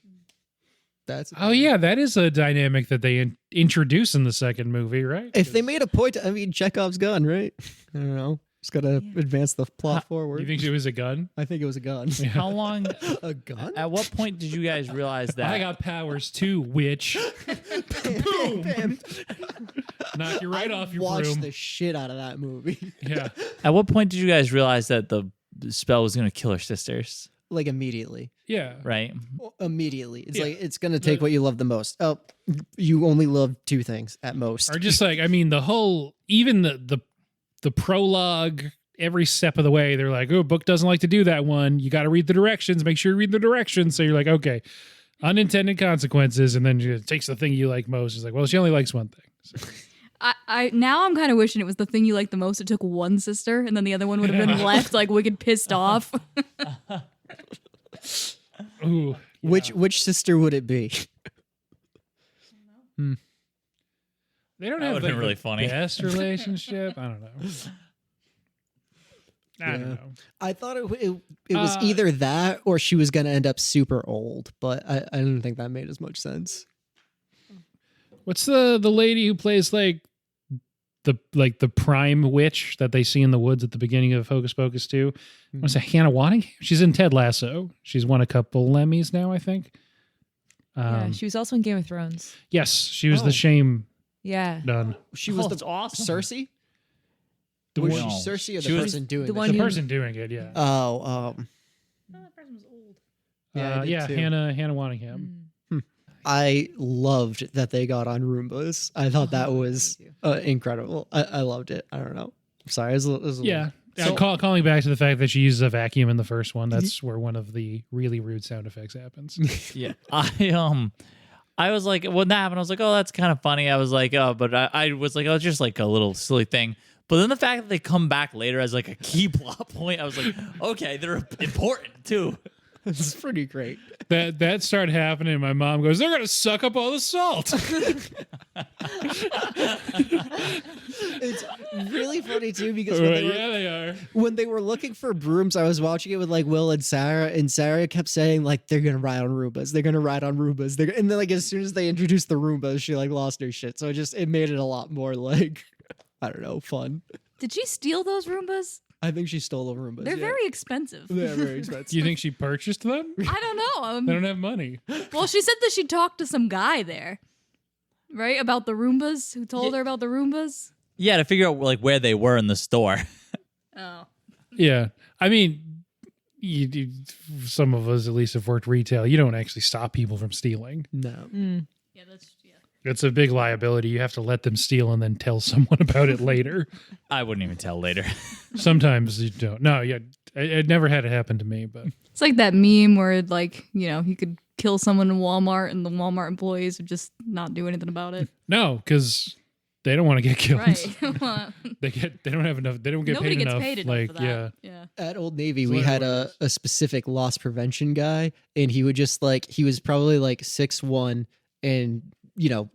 Oh yeah, that is a dynamic that they introduce in the second movie, right? If they made a point, I mean, Chekhov's gun, right? I don't know. Just gotta advance the plot forward. You think it was a gun? I think it was a gun. How long? A gun? At what point did you guys realize that? I got powers too, witch. Boom! Knock you right off your Watch broom. the shit out of that movie. Yeah. At what point did you guys realize that the spell was going to kill her sisters? Like immediately. Yeah. Right. Immediately. It's Yeah. like it's gonna take what you love the most. Oh, you only love two things at most. Or just like, I mean, the whole, even the prologue, every step of the way, they're like, oh, book doesn't like to do that one. You got to read the directions. Make sure you read the directions. So you're like, okay, unintended consequences, and then she takes the thing you like most. She's like, well, she only likes one thing. So. I now I'm kind of wishing it was the thing you like the most. It took one sister, and then the other one would have been left like wicked pissed off. Ooh, yeah. Which sister would it be? They don't That have would've like, been really the funny. best relationship. I don't know. I don't know. I thought it was either that or she was gonna end up super old, but I didn't think that made as much sense. What's the lady who plays like the prime witch that they see in the woods at the beginning of Hocus Pocus 2? What's it, Hannah Waddingham? She's in Ted Lasso. She's won a couple Emmys now, I think. Yeah, she was also in Game of Thrones. Yes, she was Oh. the shame Yeah. nun. She was that's awesome. Cersei. The Was one- she Cersei or She the was person doing the it? one the who- person doing it, yeah. Oh, That person was old. Yeah, I did too. Hannah Waddingham. I loved that they got on Roombas. I thought that was incredible. I loved it. I don't know. Sorry, it was a little- Yeah. So- Calling back to the fact that she uses a vacuum in the first one, that's where one of the really rude sound effects happens. Yeah. I was like, when that happened, I was like, oh, that's kind of funny. I was like, oh, but I was like, oh, it's just like a little silly thing. But then the fact that they come back later as like a key plot point, I was like, okay, they're important too. It's pretty great. that started happening, and my mom goes, they're gonna suck up all the salt. It's really funny too because when Yeah, they are. when they were looking for brooms, I was watching it with like Will and Sarah kept saying like they're gonna ride on Roombas, they're gonna ride on Roombas, and then like as soon as they introduced the Roombas, she like lost her shit. So it made it a lot more like I don't know, fun. Did she steal those Roombas? I think she stole the Roombas. They're yeah. very expensive. They're very expensive. Do you think she purchased them? I don't know. They don't have money. Well, she said that she talked to some guy there, right? About the Roombas, who told her about the Roombas. Yeah, to figure out like where they were in the store. Oh. Yeah. I mean, some of us at least have worked retail. You don't actually stop people from stealing. No. Yeah, that's It's a big liability. You have to let them steal and then tell someone about it later. I wouldn't even tell later. Sometimes you don't. No, yeah. It never had it happen to me, but It's like that meme where like, you could kill someone in Walmart and the Walmart employees would just not do anything about it. no, because they don't want to get killed. Right. Well, They don't have enough. They don't get nobody paid gets enough. paid enough like for that. yeah. Yeah. At Old Navy, It's we had literally what it a specific loss prevention guy, and he would just like he was probably like 6'1" and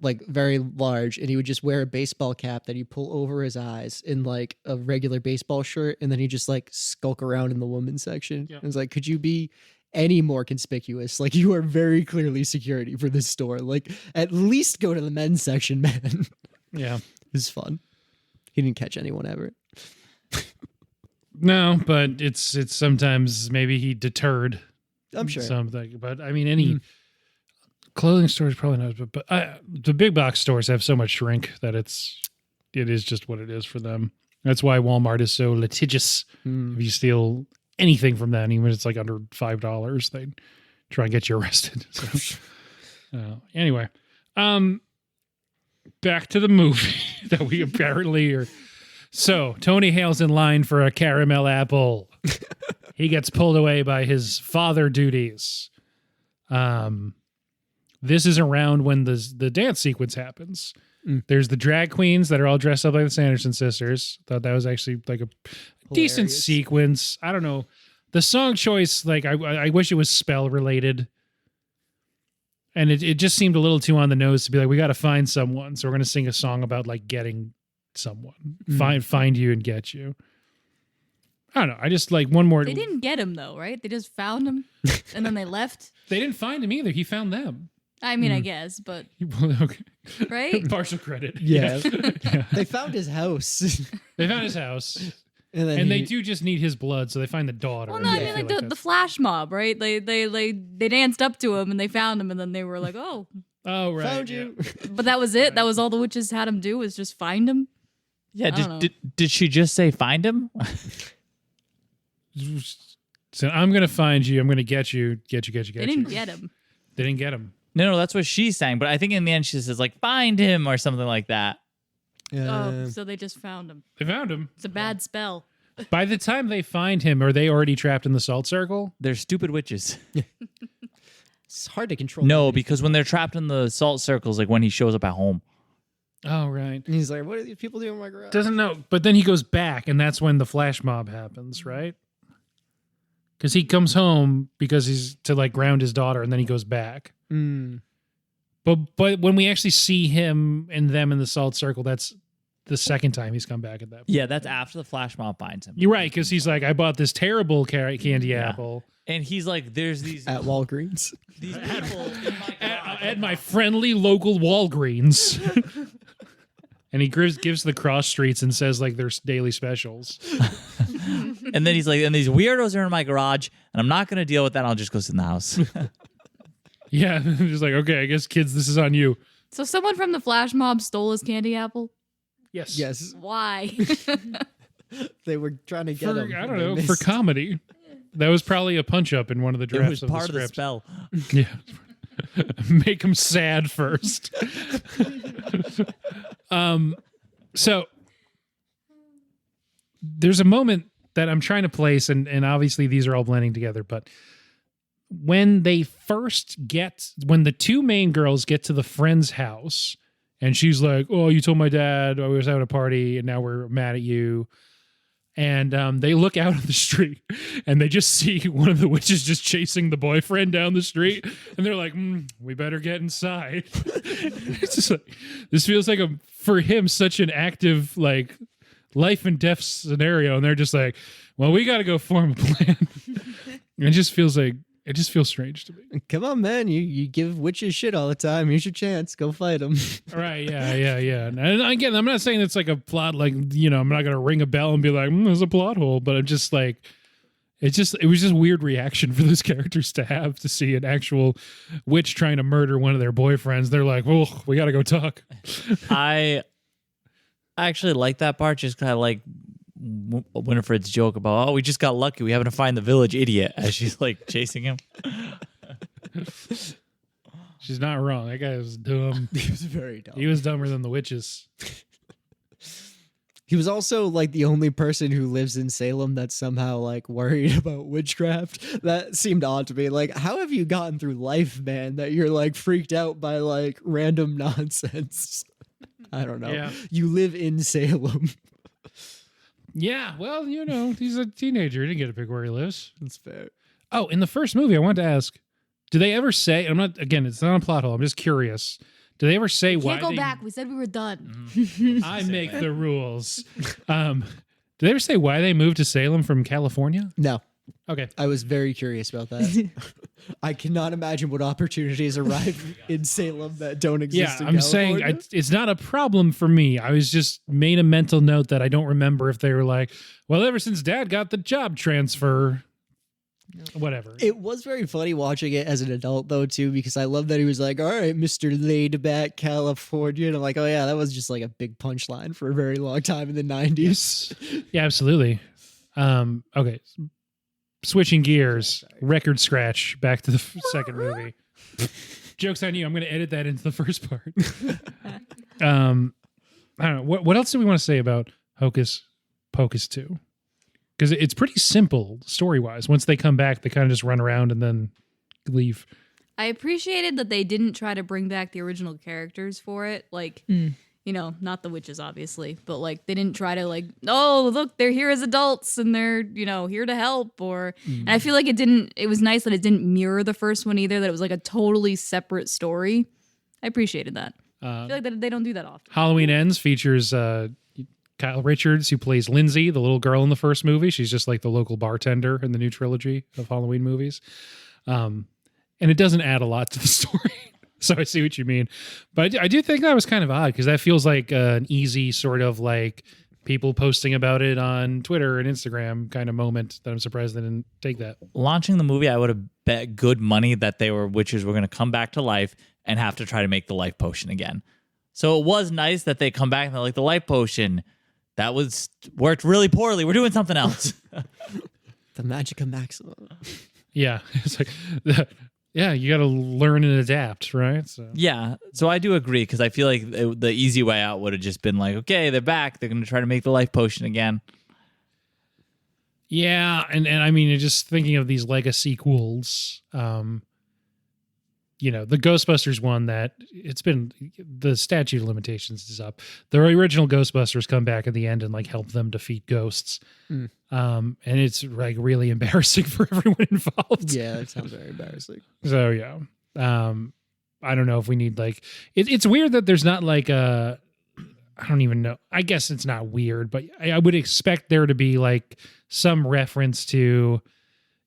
like very large, and he would just wear a baseball cap that he pull over his eyes in like a regular baseball shirt, and then he just like skulk around in the women's section. Yep. And it's like, could you be any more conspicuous? Like you are very clearly security for this store. Like at least go to the men's section, man. Yeah. It's fun. He didn't catch anyone ever. No, but it's sometimes maybe he deterred I'm sure. something. But I mean, any clothing stores probably not. But the big box stores have so much shrink that it is just what it is for them. That's why Walmart is so litigious. If you steal anything from them, even if it's like under $5, they try and get you arrested. So, anyway, back to the movie that we apparently are. So Tony Hale's in line for a caramel apple. He gets pulled away by his father duties. This is around when the dance sequence happens. There's the drag queens that are all dressed up like the Sanderson sisters. Thought that was actually like a decent Hilarious. sequence. I don't know. The song choice, like I wish it was spell related. And it just seemed a little too on the nose to be like, we got to find someone. So we're going to sing a song about like getting someone, find you and get you. I don't know. I just like one more. They didn't get him though, right? They just found him and then they left. They didn't find him either. He found them. I mean, I guess, but Okay. right? Partial credit. Yeah. Yeah. They found his house. They found his house. And then And they do just need his blood, so they find the daughter. Well, and no, I they mean feel like the that's- flash mob, right? They danced up to him and they found him and then they were like, oh, Oh, right. found yeah. you. but that was it. That was all the witches had him do was just find him. Yeah, don't know. did she just say find him? So I'm going to find you. I'm going to get you. Get you. They didn't get him. They didn't get him. No, that's what she's saying. But I think in the end she says like find him or something like that. Oh, so they just found him. They found him. It's a bad spell. By the time they find him, are they already trapped in the salt circle? They're stupid witches. It's hard to control. No, because when they're trapped in the salt circles, like when he shows up at home. Oh, right. And he's like, what are these people doing in my garage? Doesn't know. But then he goes back, and that's when the flash mob happens, right? Because he comes home because he's to like ground his daughter, and then he goes back. Mm. But when we actually see him and them in the salt circle, that's the second time he's come back at that point. Yeah, that's after the flash mob finds him. You're right, because he's like, I bought this terrible candy apple. And he's like, there's these At Walgreens. these people in my garage. At my friendly local Walgreens. And he gives the cross streets and says like there's daily specials. And then he's like, and these weirdos are in my garage, and I'm not going to deal with that. I'll just go sit in the house. Yeah, just like, okay, I guess kids, this is on you. So someone from the flash mob stole his candy apple? Yes. Yes. Why? They were trying to get For, him. I don't They know, missed. for comedy. That was probably a punch up in one of the It drafts was part of of the the script. spell. Yeah. Make him sad first. So there's a moment that I'm trying to place, and obviously these are all blending together, but when the two main girls get to the friend's house, and she's like, oh, you told my dad I was having a party, and now we're mad at you. And they look out on the street, and they just see one of the witches just chasing the boyfriend down the street, and they're like, "We better get inside." It's just like, this feels like for him such an active like life and death scenario, and they're just like, "Well, we got to go form a plan." It just feels strange to me. Come on, man. You give witches shit all the time. Here's your chance. Go fight them. Right? Yeah. And again, I'm not saying it's like a plot, like, you know, I'm not gonna ring a bell and be like, "There's a plot hole," but I'm just like, it was just weird reaction for those characters to have to see an actual witch trying to murder one of their boyfriends. They're like, "Well, we got to go talk." I actually like that part, just kind of like Winifred's joke about, oh, we just got lucky. We happened to find the village idiot as she's like chasing him. She's not wrong. That guy was dumb. He was very dumb. He was dumber than the witches. He was also like the only person who lives in Salem that's somehow like worried about witchcraft. That seemed odd to me. Like, how have you gotten through life, man, that you're like freaked out by like random nonsense? I don't know. Yeah. You live in Salem. Yeah, well, you know, he's a teenager. He didn't get to pick where he lives. That's fair. Oh, in the first movie, I wanted to ask, do they ever say, it's not a plot hole, I'm just curious. Do they ever say why Can't go they- back. We said we were done. I make the rules. Do they ever say why they moved to Salem from California? No, Okay. I was very curious about that. I cannot imagine what opportunities arrive in Salem that don't exist. Yeah, in I'm saying California. it's not a problem for me. I was just made a mental note that I don't remember if they were like, well, ever since Dad got the job transfer, whatever. It was very funny watching it as an adult, though, too, because I love that he was like, all right, Mr. Laid Back California. And I'm like, oh, yeah, that was just like a big punchline for a very long time in the 90s. Yeah, absolutely. Okay. Switching gears, record scratch, back to the second movie. Joke's on you. I'm going to edit that into the first part. I don't know. What else do we want to say about Hocus Pocus 2? Because it's pretty simple story-wise. Once they come back, they kind of just run around and then leave. I appreciated that they didn't try to bring back the original characters for it. Like, you know, not the witches, obviously, but like they didn't try to like, oh, look, they're here as adults and they're, you know, here to help. Or, and I feel like it was nice that it didn't mirror the first one either, that it was like a totally separate story. I appreciated that. I feel like that they don't do that often. Halloween Ends features Kyle Richards, who plays Lindsay, the little girl in the first movie. She's just like the local bartender in the new trilogy of Halloween movies. And it doesn't add a lot to the story. So I see what you mean. But I do think that was kind of odd because that feels like an easy sort of like people posting about it on Twitter and Instagram kind of moment that I'm surprised they didn't take that. Launching the movie, I would have bet good money that witches were going to come back to life and have to try to make the life potion again. So it was nice that they come back and they're like, the life potion, that worked really poorly. We're doing something else. The Magica Maxima. Yeah. It's like, yeah, you got to learn and adapt, right? So. Yeah, so I do agree because I feel like the easy way out would have just been like, okay, they're back. They're going to try to make the life potion again. Yeah, and I mean, just thinking of these legacy sequels, the Ghostbusters one that it's been the statute of limitations is up. The original Ghostbusters come back at the end and like help them defeat ghosts. And it's like really embarrassing for everyone involved. Yeah, that sounds very embarrassing. So yeah. I don't know if we need like it's weird that there's not like I don't even know. I guess it's not weird, but I would expect there to be like some reference to,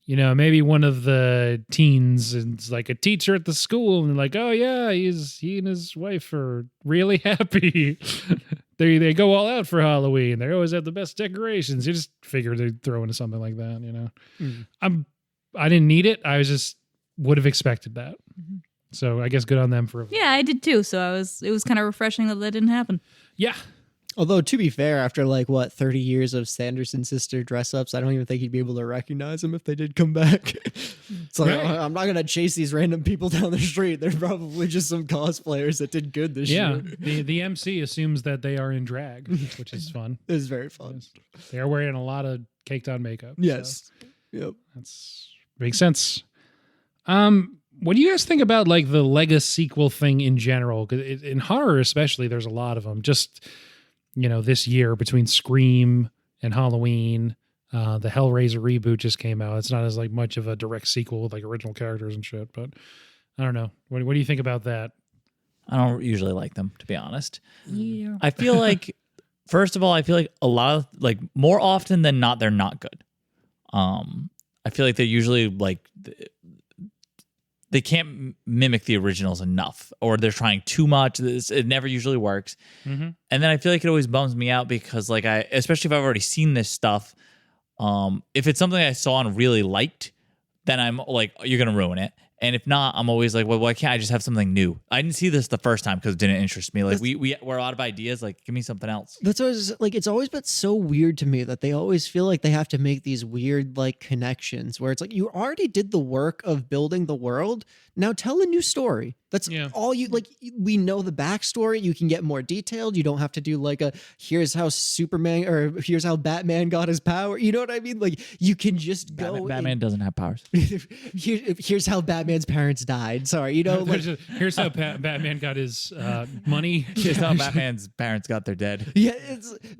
maybe one of the teens is like a teacher at the school and like, oh yeah, he and his wife are really happy. they go all out for Halloween. They always have the best decorations. You just figure they'd throw into something like that, I didn't need it. I was just would have expected that. Mm-hmm. So I guess good on them for Yeah, I did too. So it was kind of refreshing that didn't happen. Yeah. Although, to be fair, after 30 years of Sanderson sister dress-ups, I don't even think you'd be able to recognize them if they did come back. It's like, Right. I'm not going to chase these random people down the street. They're probably just some cosplayers that did good this year. The MC assumes that they are in drag, which is fun. It was very fun. They are wearing a lot of caked on makeup. Yes. So Yep. that's makes sense. What do you guys think about like the Lego sequel thing in general? 'Cause in horror, especially, there's a lot of them. Just this year between Scream and Halloween, the Hellraiser reboot just came out. It's not as like much of a direct sequel with like original characters and shit, but I don't know. What do you think about that? I don't usually like them, to be honest. Yeah. I feel like, first of all, a lot of like more often than not, they're not good. I feel like they're usually like they can't mimic the originals enough, or they're trying too much. It never usually works. Mm-hmm. And then I feel like it always bums me out because like especially if I've already seen this stuff, if it's something I saw and really liked, then I'm like, you're going to ruin it. And if not, I'm always like, well, why can't I just have something new? I didn't see this the first time because it didn't interest me. Like we're out of ideas. Like, give me something else. That's always like, it's always been so weird to me that they always feel like they have to make these weird like connections where it's like, you already did the work of building the world. Now tell a new story. That's all you like. We know the backstory. You can get more detailed. You don't have to do like here's how Superman or here's how Batman got his power. You know what I mean? Like you can just go. Batman doesn't have powers. Here's how Batman's parents died. Sorry, like, here's how Batman got his money. Here's how Batman's parents got their dead. Yeah,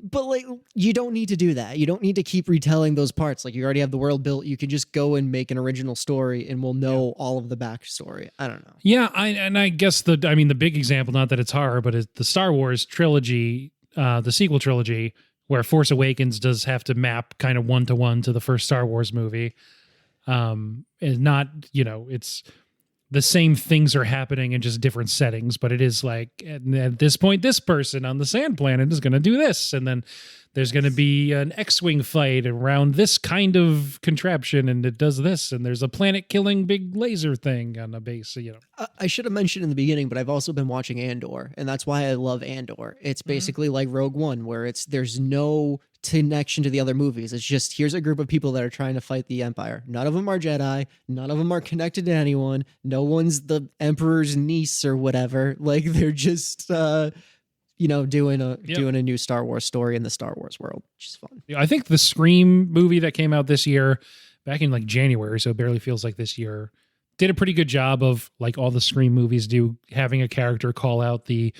but like you don't need to do that. You don't need to keep retelling those parts. Like you already have the world built. You can just go and make an original story, and we'll know all of the backstory. I don't know. Yeah, I guess the big example, not that it's horror, but it's the Star Wars trilogy, the sequel trilogy, where Force Awakens does have to map kind of 1-to-1 to the first Star Wars movie. And not, it's the same things are happening in just different settings, but it is like at this point, this person on the sand planet is going to do this, and then there's going to be an X-wing fight around this kind of contraption, and it does this, and there's a planet-killing big laser thing on a base. I should have mentioned in the beginning, but I've also been watching Andor, and that's why I love Andor. It's basically like Rogue One, where there's no connection to the other movies. It's just here's a group of people that are trying to fight the Empire. None of them are Jedi. None of them are connected to anyone. No one's the Emperor's niece or whatever. Like they're just doing a new Star Wars story in the Star Wars world, which is fun. I think the Scream movie that came out this year, back in like January, so it barely feels like this year, did a pretty good job of, like all the Scream movies do, having a character call out the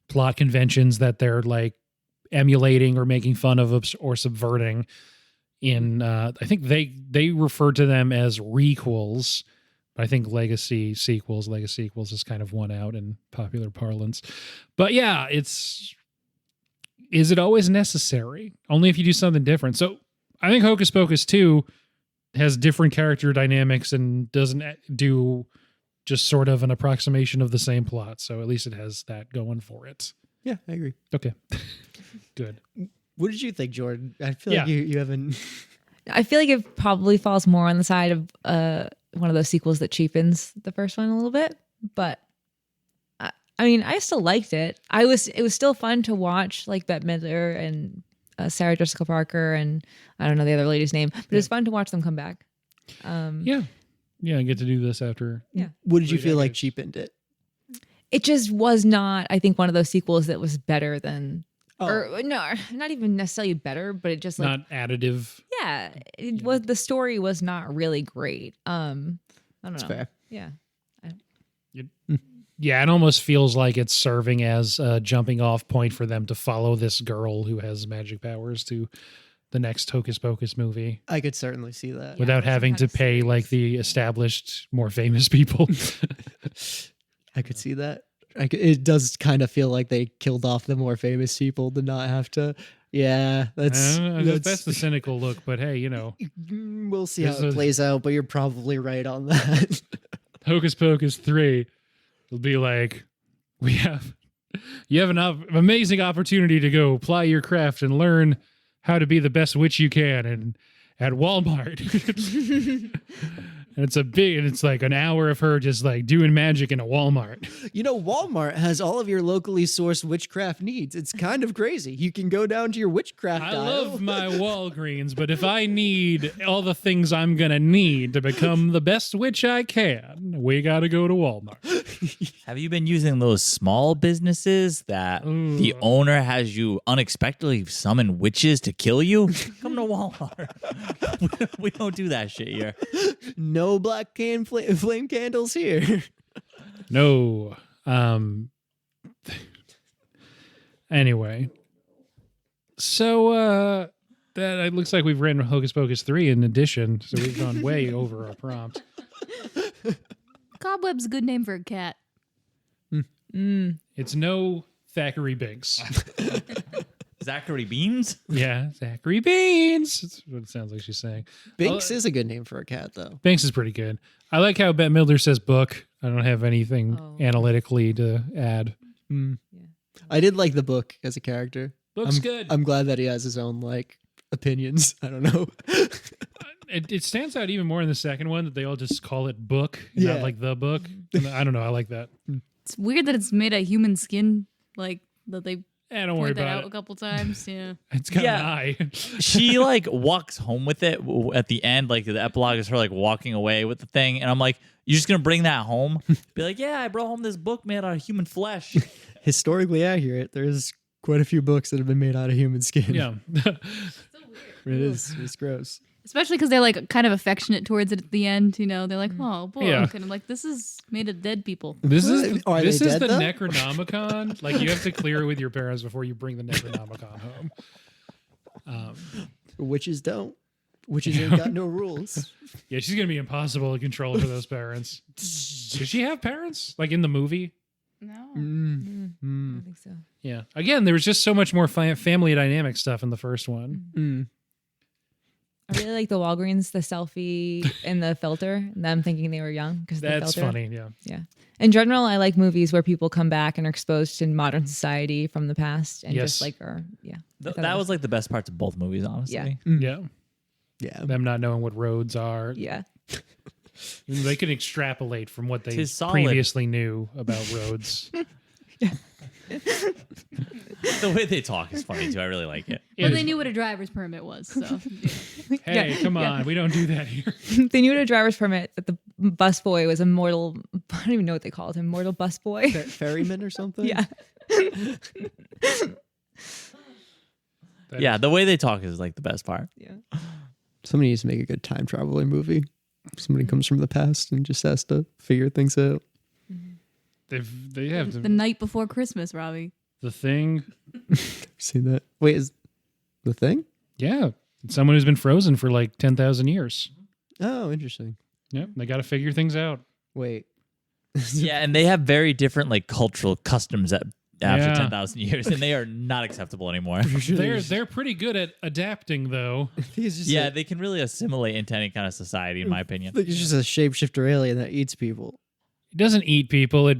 plot conventions that they're like emulating or making fun of or subverting. In I think they refer to them as requels. I think legacy sequels is kind of won out in popular parlance. But yeah, is it always necessary? Only if you do something different. So I think Hocus Pocus 2 has different character dynamics and doesn't do just sort of an approximation of the same plot. So at least it has that going for it. Yeah, I agree. Okay. Good. What did you think, Jordan? I feel like you haven't... I feel like it probably falls more on the side of one of those sequels that cheapens the first one a little bit, but I still liked it. It was still fun to watch, like Bette Midler and Sarah Jessica Parker and I don't know the other lady's name, but it was fun to watch them come back. I get to do this after. Yeah. What did you feel like cheapened it? It just was not, I think, one of those sequels that was better than. Or no, not even necessarily better, but it just like not additive. Yeah, it was. The story was not really great. I don't know. That's fair. Yeah. Yeah, it almost feels like it's serving as a jumping off point for them to follow this girl who has magic powers to the next Hocus Pocus movie I could certainly see that. without some having kind to of pay like the established, more famous people. I could see that. It does kind of feel like they killed off the more famous people to not have to. Yeah, that's the cynical look, but hey, we'll see how There's it a- plays out. But you're probably right on that. Hocus Pocus 3 will be like, you have an amazing opportunity to go apply your craft and learn how to be the best witch you can at Walmart. And it's like an hour of her just like doing magic in a Walmart. Walmart has all of your locally sourced witchcraft needs. It's kind of crazy. You can go down to your witchcraft I aisle. love my Walgreens, but if I need all the things I'm going to need to become the best witch I can, we got to go to Walmart. Have you been using those small businesses that the owner has you unexpectedly summon witches to kill you? Come to Walmart. We don't do that shit here. No black flame candles here. No. Anyway. So that it looks like we've ran Hocus Pocus 3 in addition, so we've gone way over our prompt. Cobweb's a good name for a cat. It's no Thackeray Binks. Zachary Beans? Yeah, Zachary Beans. That's what it sounds like she's saying. Binks is a good name for a cat, though. Binks is pretty good. I like how Bette Midler says book. I don't have anything analytically to add. I did like the book as a character. Book's good. I'm glad that he has his own opinions. I don't know. It stands out even more in the second one that they all just call it book, and not like the book. And I don't know. I like that. It's weird that it's made of human skin, like that they Don't worry pointed that about out a it. couple times. Yeah. It's got Yeah. an eye. She walks home with it at the end. Like the epilogue is her walking away with the thing. And I'm like, you're just going to bring that home? Be like, yeah, I brought home this book made out of human flesh. Historically accurate. There's quite a few books that have been made out of human skin. Yeah. It is. It's gross. Especially because they're kind of affectionate towards it at the end. They're like, oh, book. Yeah. And I'm like, this is made of dead people. This is Are this they is dead, the though? Necronomicon. Like you have to clear with your parents before you bring the Necronomicon home. Witches don't. Witches ain't got no rules. Yeah, she's gonna be impossible to control for those parents. Does she have parents? Like in the movie? No. I don't think so. Yeah. Again, there was just so much more family dynamic stuff in the first one. I really like the Walgreens, the selfie and the filter. Them thinking they were young because That's filter. funny. Yeah. Yeah. In general, I like movies where people come back and are exposed to modern society from the past and Yes. just are I thought That it was the best parts of both movies, honestly. Yeah. Yeah. Yeah. Them not knowing what roads are. yeah. They can extrapolate from what they Tis solid. previously knew about roads. The way they talk is funny too. I really like it. Well, they knew what a driver's permit was. So Hey, Yeah. come on. We don't do that here. They knew at a driver's permit that the bus boy was a mortal. I don't even know what they called him. Mortal bus boy. Ferryman or something? Yeah. Yeah, the way they talk is the best part. Yeah. Somebody needs to make a good time traveling movie. Somebody comes from the past and just has to figure things out. They have the night before Christmas, Robbie. the thing. See that? Wait, is the thing? Yeah. It's someone who's been frozen for like 10,000 years. Oh, interesting. Yeah. They got to figure things out. Wait. Yeah, and they have very different cultural customs after Yeah. 10,000 years, and they are not acceptable anymore. They're pretty good at adapting, though. I think it's just Yeah, they can really assimilate into any kind of society, in my opinion. I think it's just a shapeshifter alien that eats people. It doesn't eat people. It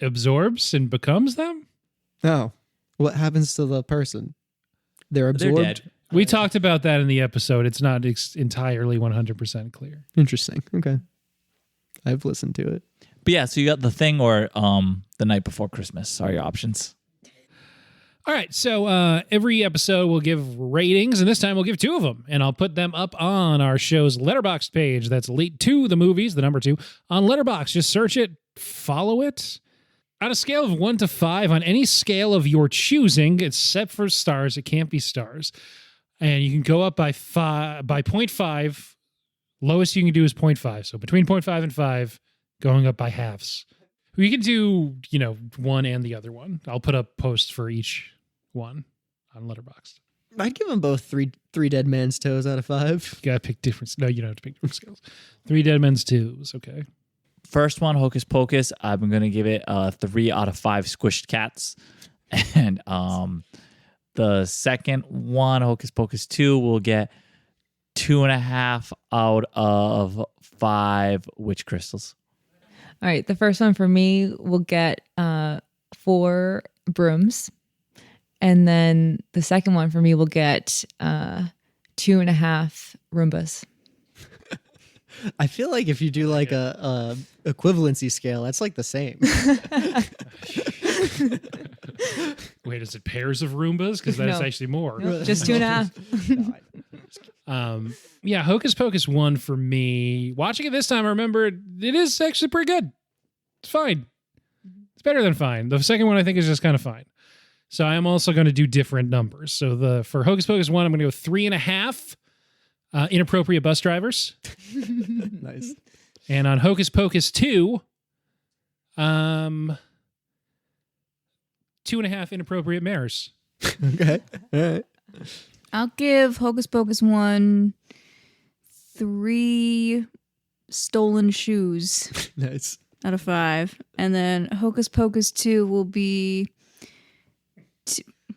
absorbs and becomes them. Oh, what happens to the person? They're They're absorbed. dead. We talked about that in the episode. It's not entirely 100% clear. Interesting. Okay, I've listened to it. But yeah, so you got The Thing or The Night Before Christmas are your options. All right, so every episode we'll give ratings, and this time we'll give 2 of them, and I'll put them up on our show's Letterboxd page. That's Late to the Movies, the number 2, on Letterboxd. Just search it, follow it. On a scale of 1 to 5, on any scale of your choosing, except for stars, it can't be stars, and you can go up by 0.5. Lowest you can do is 0.5. So between 0.5 and 5, going up by halves. We could do, one and the other one. I'll put up posts for each one on Letterboxd. I'd give them both three Dead Man's Toes out of 5. You gotta pick different. No, you don't have to pick different scales. 3 Dead Men's Toes. Okay. First one, Hocus Pocus. I'm gonna give it 3 out of 5 squished cats, and the second one, Hocus Pocus 2, will get 2.5 out of 5 witch crystals. All right, the first one for me will get 4 brooms. And then the second one for me will get 2.5 Roombas. I feel like if you do like a equivalency scale, that's like the same. Wait, is it pairs of Roombas? Because that's No. actually more. Nope, just 2.5. Yeah, Hocus Pocus 1 for me. Watching it this time, I remember it is actually pretty good. It's fine. It's better than fine. The second one I think is just kind of fine. So I am also going to do different numbers. So for Hocus Pocus 1, I'm going to go 3.5 inappropriate bus drivers. Nice. And on Hocus Pocus 2, 2.5 inappropriate mayors. Okay. All right. I'll give Hocus Pocus 1 3 stolen shoes Nice. out of 5. And then Hocus Pocus 2 will be...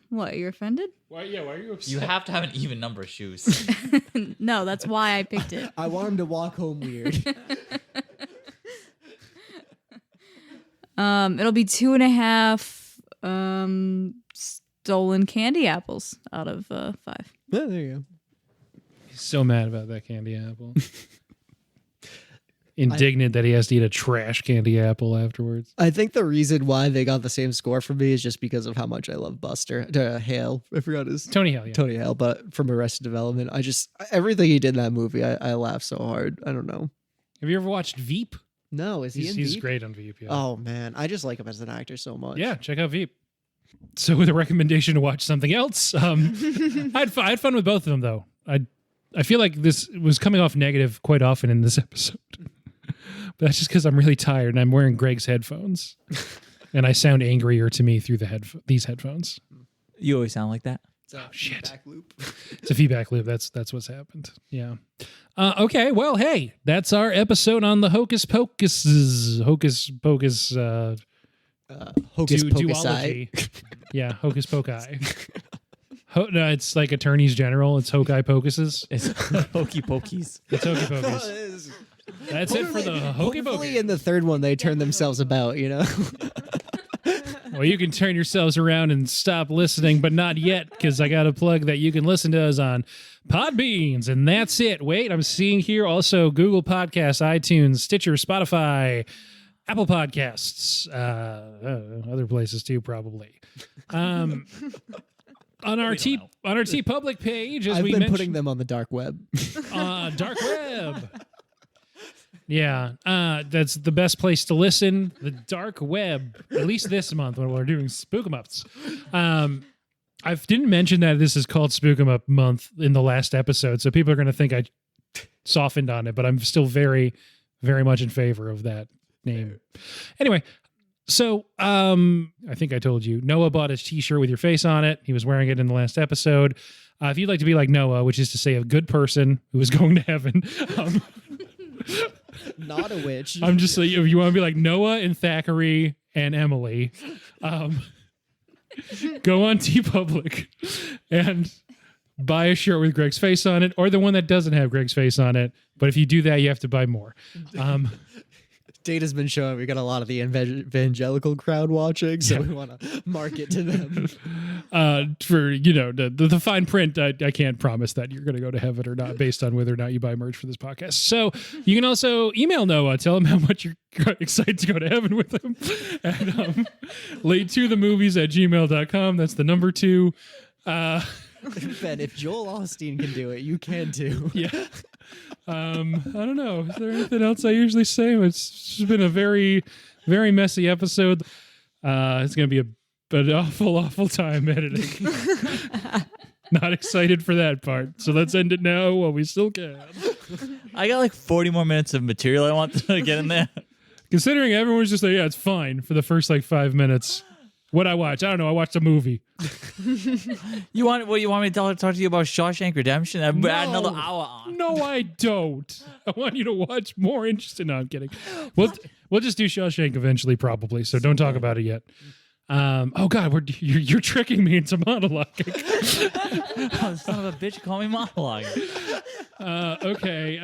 What, you're offended? Why are you upset? You have to have an even number of shoes. No, that's why I picked it. I want him to walk home weird. It'll be 2.5 stolen candy apples out of 5. Oh, there you go. He's so mad about that candy apple. Indignant that he has to eat a trash candy apple afterwards. I think the reason why they got the same score from me is just because of how much I love Buster. Hale. I forgot his Tony Hale, yeah. Tony Hale, but from Arrested Development. Everything he did in that movie, I laughed so hard. I don't know. Have you ever watched Veep? No, is he in He's Veep? great on Veep, yeah. Oh man, I just like him as an actor so much. Yeah, check out Veep. So with a recommendation to watch something else, I had fun with both of them, though. I feel like this was coming off negative quite often in this episode. But that's just because I'm really tired and I'm wearing Greg's headphones. And I sound angrier to me through these headphones. You always sound like that. It's a shit. feedback loop. It's a feedback loop. That's what's happened. Yeah. Okay. Well, hey, that's our episode on the Hocus Pocus. Hocus Pocus duology. Yeah, Hocus Pocus. No, it's like attorneys general. It's Hocus Pocuses. It's Hokey Pokeys. It's Hocus Pocus. That's it for the Hocus Hopefully Pocus. in the third one they turn themselves about, Well, you can turn yourselves around and stop listening, but not yet, because I got to plug that you can listen to us on Podbeans, and that's it. Wait, I'm seeing here also Google Podcasts, iTunes, Stitcher, Spotify, Apple Podcasts, other places too, probably. On our T Public page, as I've we been mentioned, putting them on the dark web. dark web. Yeah, that's the best place to listen. The dark web, at least this month when we're doing Spook 'em Ups. I didn't mention that this is called Spook 'em Up month in the last episode, so people are going to think I softened on it, but I'm still very, very much in favor of that name. Anyway, so I think I told you, Noah bought his t-shirt with your face on it. He was wearing it in the last episode. If you'd like to be like Noah, which is to say a good person who is going to heaven, Not a witch. I'm just saying, if you want to be like Noah and Thackeray and Emily, go on TeePublic and buy a shirt with Greg's face on it, or the one that doesn't have Greg's face on it. But if you do that, you have to buy more. Data's been showing we got a lot of the evangelical crowd watching, so we want to market to them. For the fine print, I can't promise that you're going to go to heaven or not based on whether or not you buy merch for this podcast. So you can also email Noah, tell him how much you're excited to go to heaven with him, and late2themovies@gmail.com. That's the number 2. Ben, if Joel Osteen can do it, you can too. Yeah. I don't know. Is there anything else I usually say? It's been a very, very messy episode. It's going to be an awful time editing. Not excited for that part. So let's end it now while we still can. I got like 40 more minutes of material I want to get in there. Considering everyone's just like, yeah, it's fine for the first like 5 minutes. What I watch? I don't know. I watched a movie. You want me to talk to you about Shawshank Redemption? Add another hour on. No, I don't. I want you to watch more interesting. No, I'm kidding. We'll just do Shawshank eventually, probably. So don't talk about it yet. Oh God, you're tricking me into monologuing. Oh, son of a bitch, call me monologue. Okay.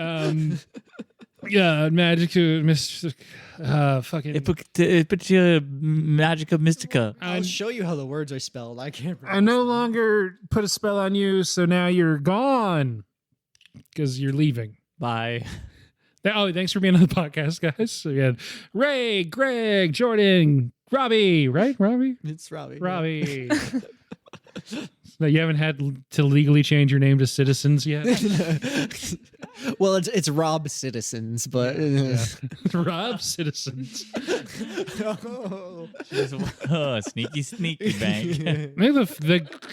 Yeah, Magic Mystic. Fucking. Magica Mystica. I'll show you how the words are spelled. I can't remember. I no longer put a spell on you, so now you're gone because you're leaving. Bye. Oh, thanks for being on the podcast, guys. So we had Ray, Greg, Jordan, Robbie, right? Robbie? It's Robbie. Robbie. No, you haven't had to legally change your name to Citizens yet? Well, it's Rob Citizens, but Rob Citizens. Sneaky bank. Maybe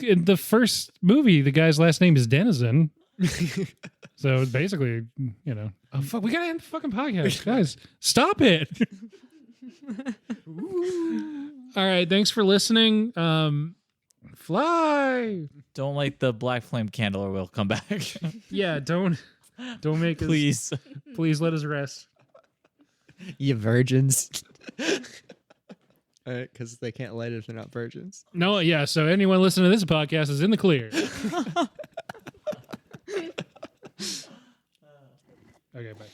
in the first movie, the guy's last name is Denizen. So basically, oh fuck, we gotta end the fucking podcast, guys. Stop it. All right, thanks for listening. Fly. Don't light the black flame candle or we'll come back. Yeah, don't make us. Please let us rest. You virgins. All right, because they can't light it if they're not virgins. No, yeah. So anyone listening to this podcast is in the clear. Okay, bye.